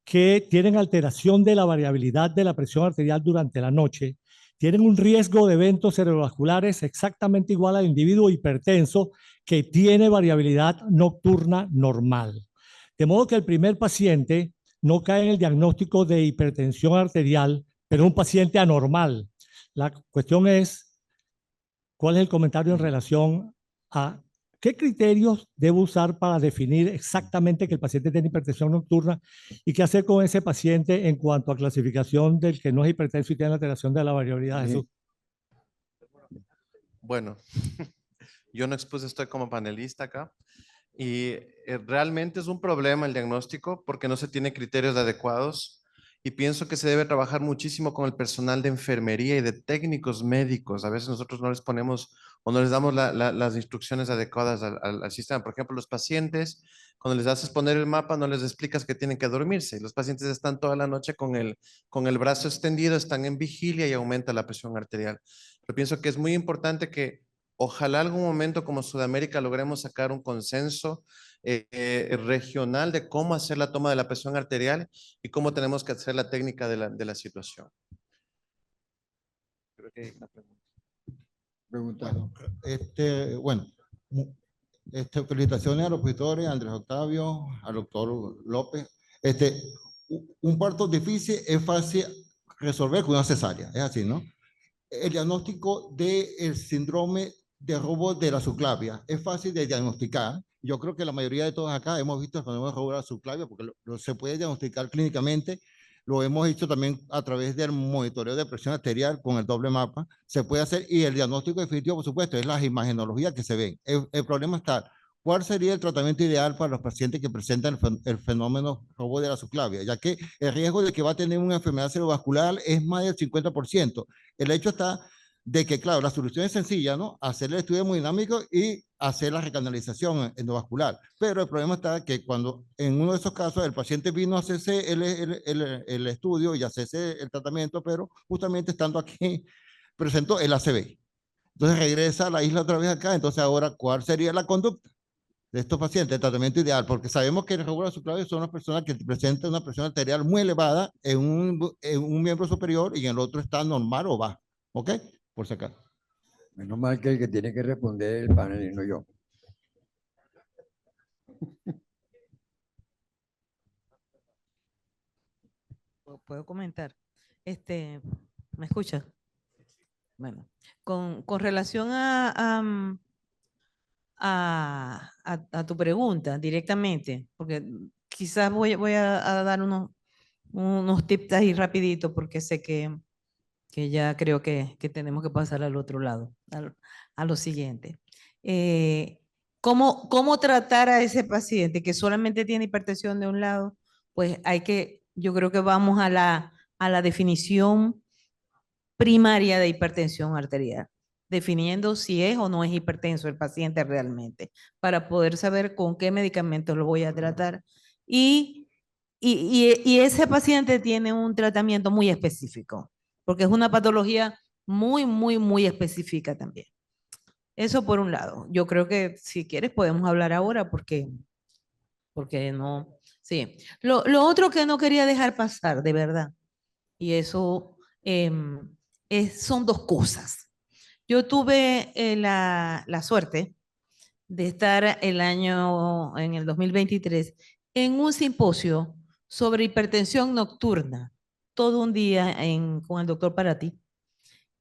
que tienen alteración de la variabilidad de la presión arterial durante la noche, tienen un riesgo de eventos cerebrovasculares exactamente igual al individuo hipertenso que tiene variabilidad nocturna normal. De modo que el primer paciente no cae en el diagnóstico de hipertensión arterial, pero es un paciente anormal. La cuestión es, ¿cuál es el comentario en relación a qué criterios debo usar para definir exactamente que el paciente tiene hipertensión nocturna y qué hacer con ese paciente en cuanto a clasificación del que no es hipertenso y tiene alteración de la variabilidad? Jesús. Bueno, yo no expuse, estoy como panelista acá y realmente es un problema el diagnóstico porque no se tiene criterios adecuados y pienso que se debe trabajar muchísimo con el personal de enfermería y de técnicos médicos. A veces nosotros no les ponemos o no les damos las instrucciones adecuadas al sistema. Por ejemplo, los pacientes, cuando les haces poner el mapa, no les explicas que tienen que dormirse. Y los pacientes están toda la noche con el brazo extendido, están en vigilia y aumenta la presión arterial. Pero pienso que es muy importante que ojalá algún momento como Sudamérica logremos sacar un consenso regional de cómo hacer la toma de la presión arterial y cómo tenemos que hacer la técnica de la situación. Creo que hay una pregunta. Bueno, felicitaciones a los pastores, a Andrés Octavio, al doctor López. Un parto difícil es fácil resolver con una cesárea, es así, ¿no? El diagnóstico del síndrome de robo de la subclavia es fácil de diagnosticar. Yo creo que la mayoría de todos acá hemos visto el fenómeno de robo de la subclavia porque se puede diagnosticar clínicamente. lo hemos hecho también a través del monitoreo de presión arterial con el doble mapa, se puede hacer, y el diagnóstico definitivo, por supuesto, es las imagenologías que se ven. El problema está, ¿cuál sería el tratamiento ideal para los pacientes que presentan el fenómeno robo de la subclavia? Ya que el riesgo de que va a tener una enfermedad cerebrovascular es más del 50%. El hecho está de que, claro, la solución es sencilla, ¿no? Hacer el estudio hemodinámico y hacer la recanalización endovascular. Pero el problema está que cuando en uno de esos casos el paciente vino a hacerse el estudio y hacerse el tratamiento, pero justamente estando aquí presentó el ACV. Entonces regresa a la isla otra vez acá. Entonces ahora, ¿cuál sería la conducta de estos pacientes? El tratamiento ideal, porque sabemos que el robo de la subclavia son las personas que presentan una presión arterial muy elevada en un miembro superior y en el otro está normal o bajo. ¿Ok? Por si acaso. Menos mal que el que tiene que responder es el panel y no yo. ¿Puedo comentar? ¿Me escucha? Bueno, con relación a tu pregunta directamente, porque quizás voy a dar unos tips ahí rapidito, porque sé que ya creo que tenemos que pasar al otro lado, a lo siguiente. ¿Cómo tratar a ese paciente que solamente tiene hipertensión de un lado? Pues yo creo que vamos a la definición primaria de hipertensión arterial, definiendo si es o no es hipertenso el paciente realmente, para poder saber con qué medicamentos lo voy a tratar. Y ese paciente tiene un tratamiento muy específico, porque es una patología muy específica también. Eso por un lado. Yo creo que si quieres podemos hablar ahora porque no. Sí. Lo otro que no quería dejar pasar, de verdad, y eso son dos cosas. Yo tuve la suerte de estar en el 2023 en un simposio sobre hipertensión nocturna, todo un día con el doctor Parati,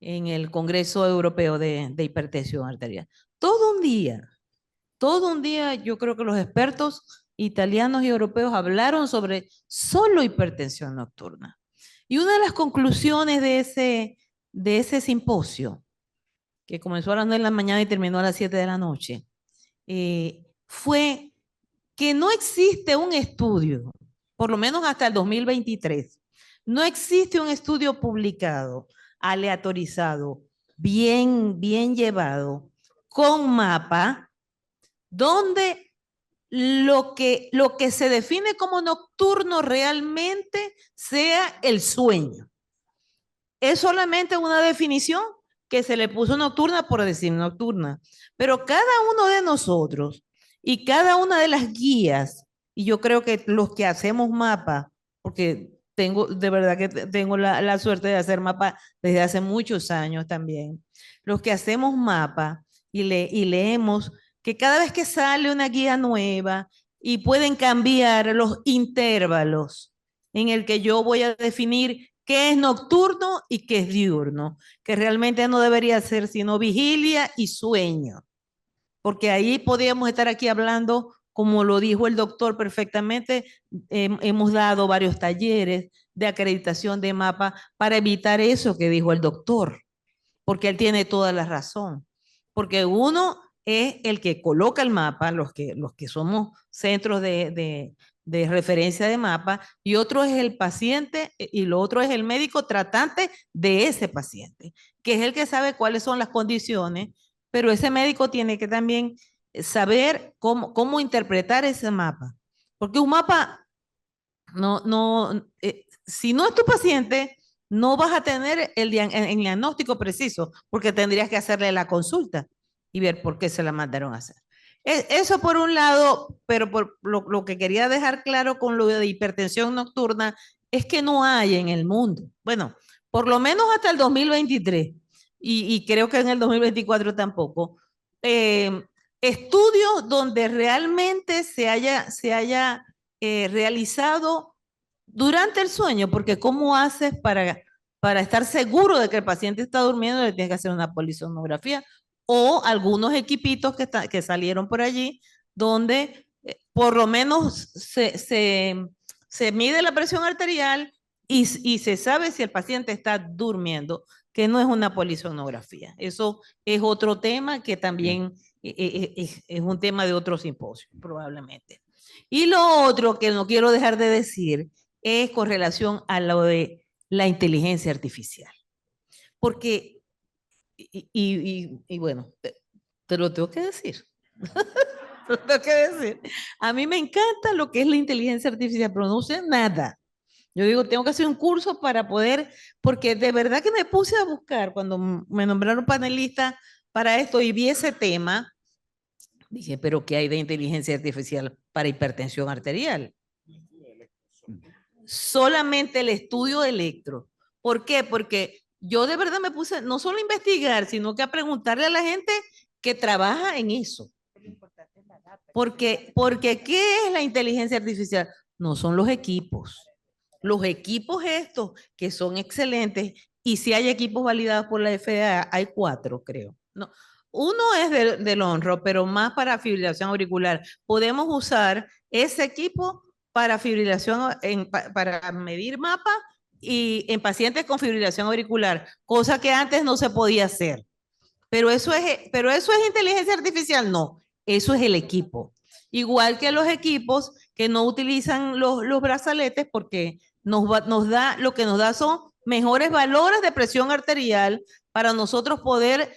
en el Congreso Europeo de Hipertensión Arterial. Todo un día, yo creo que los expertos italianos y europeos hablaron sobre solo hipertensión nocturna. Y una de las conclusiones de ese simposio, que comenzó a las 9 de la mañana y terminó a las 7 de la noche, fue que no existe un estudio, por lo menos hasta el 2023, no existe un estudio publicado, aleatorizado, bien llevado, con mapa, donde lo que se define como nocturno realmente sea el sueño. Es solamente una definición que se le puso nocturna por decir nocturna, pero cada uno de nosotros y cada una de las guías, y yo creo que los que hacemos mapa, porque de verdad que tengo la suerte de hacer mapa desde hace muchos años también, los que hacemos mapa y leemos que cada vez que sale una guía nueva y pueden cambiar los intervalos en el que yo voy a definir qué es nocturno y qué es diurno, que realmente no debería ser sino vigilia y sueño, porque ahí podríamos estar aquí hablando, como lo dijo el doctor perfectamente, hemos dado varios talleres de acreditación de mapa para evitar eso que dijo el doctor, porque él tiene toda la razón, porque uno es el que coloca el mapa, los que somos centros de referencia de mapa, y otro es el paciente y lo otro es el médico tratante de ese paciente, que es el que sabe cuáles son las condiciones, pero ese médico tiene que también saber cómo interpretar ese mapa, porque un mapa, si no es tu paciente, no vas a tener el diagnóstico preciso, porque tendrías que hacerle la consulta y ver por qué se la mandaron a hacer. Eso por un lado, pero por lo que quería dejar claro con lo de hipertensión nocturna es que no hay en el mundo. Bueno, por lo menos hasta el 2023 y creo que en el 2024 tampoco. Estudios donde realmente se haya realizado durante el sueño, porque ¿cómo haces para estar seguro de que el paciente está durmiendo? Le tienes que hacer una polisonografía o algunos equipitos que salieron por allí, donde por lo menos se mide la presión arterial, y se sabe si el paciente está durmiendo, que no es una polisomnografía. Eso es otro tema que también es un tema de otro simposio, probablemente. Y lo otro que no quiero dejar de decir es con relación a lo de la inteligencia artificial. Porque, y bueno, te lo tengo que decir. Te lo tengo que decir. A mí me encanta lo que es la inteligencia artificial, pero no sé nada. Yo digo, tengo que hacer un curso para poder, porque de verdad que me puse a buscar cuando me nombraron panelista para esto y vi ese tema. Dije, pero ¿qué hay de inteligencia artificial para hipertensión arterial? Solamente el estudio de electro. ¿Por qué? Porque yo de verdad me puse no solo a investigar, sino que a preguntarle a la gente que trabaja en eso. Porque ¿qué es la inteligencia artificial? No son los equipos. Los equipos estos, que son excelentes, y si hay equipos validados por la FDA, hay 4, creo. No, uno es del Onro, pero más para fibrilación auricular. Podemos usar ese equipo para fibrilación, para medir mapa y en pacientes con fibrilación auricular, cosa que antes no se podía hacer. Pero eso es inteligencia artificial, no, eso es el equipo. Igual que los equipos que no utilizan los brazaletes porque lo que nos da son mejores valores de presión arterial para nosotros poder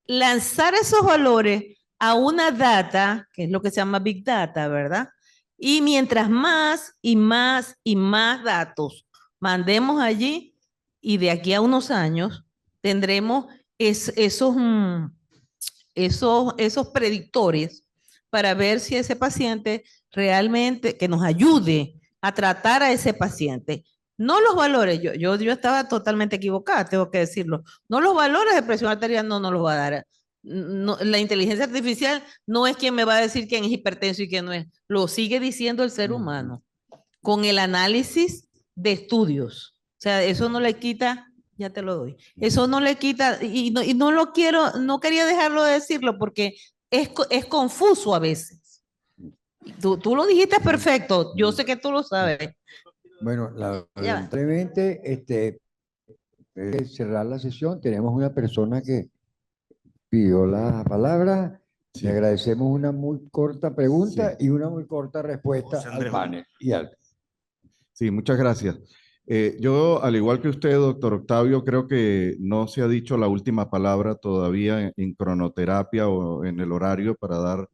lanzar esos valores a una data, que es lo que se llama Big Data, ¿verdad? Y mientras más y más y más datos mandemos allí, y de aquí a unos años tendremos esos predictores para ver si ese paciente realmente, que nos ayude a tratar a ese paciente. No los valores, yo estaba totalmente equivocada, tengo que decirlo. No los valores de presión arterial no nos los va a dar. No, la inteligencia artificial no es quien me va a decir quién es hipertenso y quién no es. Lo sigue diciendo el ser humano con el análisis de estudios. O sea, eso no le quita, ya te lo doy. Eso no le quita, y no quería dejarlo de decirlo porque es confuso a veces. Tú lo dijiste perfecto, yo sé que tú lo sabes. Bueno, lamentablemente, cerrar la sesión, tenemos una persona que pidió la palabra. Le agradecemos una muy corta pregunta y una muy corta respuesta al panel. Sí, muchas gracias. Yo, al igual que usted, doctor Octavio, creo que no se ha dicho la última palabra todavía en cronoterapia o en el horario para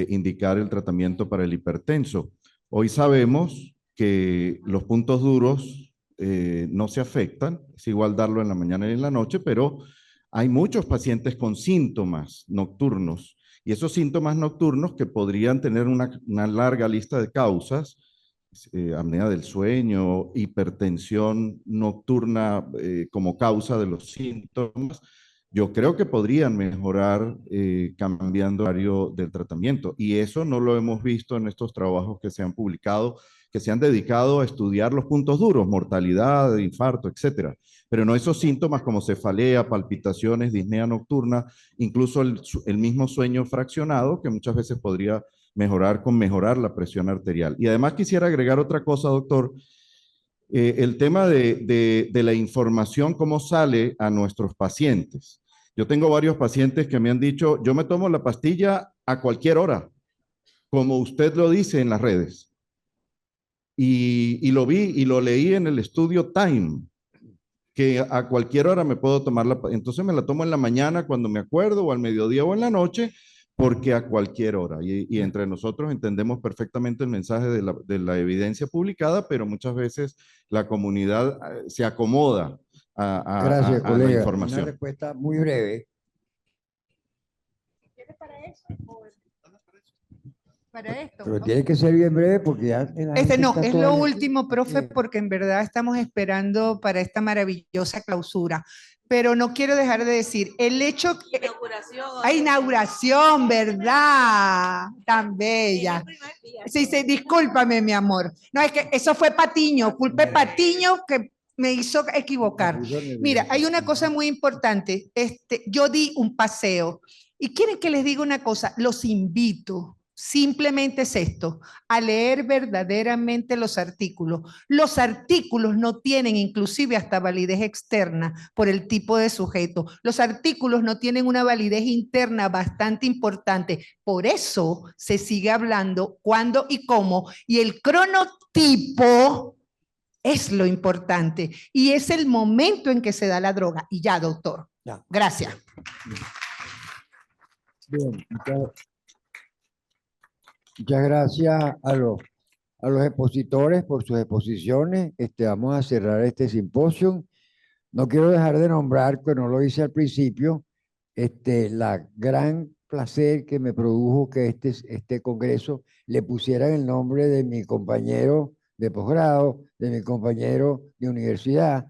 indicar el tratamiento para el hipertenso. Hoy sabemos que los puntos duros no se afectan, es igual darlo en la mañana y en la noche, pero hay muchos pacientes con síntomas nocturnos y esos síntomas nocturnos que podrían tener una larga lista de causas, apnea del sueño, hipertensión nocturna como causa de los síntomas, yo creo que podrían mejorar cambiando el horario del tratamiento. Y eso no lo hemos visto en estos trabajos que se han publicado, que se han dedicado a estudiar los puntos duros, mortalidad, infarto, etcétera. Pero no esos síntomas como cefalea, palpitaciones, disnea nocturna, incluso el mismo sueño fraccionado, que muchas veces podría mejorar la presión arterial. Y además quisiera agregar otra cosa, doctor. El tema de la información, cómo sale a nuestros pacientes. Yo tengo varios pacientes que me han dicho, yo me tomo la pastilla a cualquier hora, como usted lo dice en las redes. Y lo vi y lo leí en el estudio Time, que a cualquier hora me puedo tomar entonces me la tomo en la mañana cuando me acuerdo, o al mediodía o en la noche, porque a cualquier hora. Y entre nosotros entendemos perfectamente el mensaje de la evidencia publicada, pero muchas veces la comunidad se acomoda Gracias, a colega. la información. Una respuesta muy breve. Para esto. Pero tiene que ser bien breve porque ya... No, es lo último, profe, porque en verdad estamos esperando para esta maravillosa clausura. Pero no quiero dejar de decir, el hecho... Inauguración, ¿verdad? Tan bella. Sí, sí, discúlpame, mi amor. No, es que eso fue Patiño, culpe Patiño que me hizo equivocar. Mira, hay una cosa muy importante. Yo di un paseo. Y quieren que les diga una cosa, los invito simplemente es esto, a leer verdaderamente los artículos. Los artículos no tienen inclusive hasta validez externa por el tipo de sujeto. Los artículos no tienen una validez interna bastante importante. Por eso se sigue hablando cuándo y cómo. Y el cronotipo es lo importante. Y es el momento en que se da la droga. Y ya, doctor. Ya. Gracias. Bien, muchas gracias a los expositores por sus exposiciones. Vamos a cerrar este simposio. No quiero dejar de nombrar, que no lo hice al principio, la gran placer que me produjo que este congreso le pusieran el nombre de mi compañero de posgrado, de mi compañero de universidad,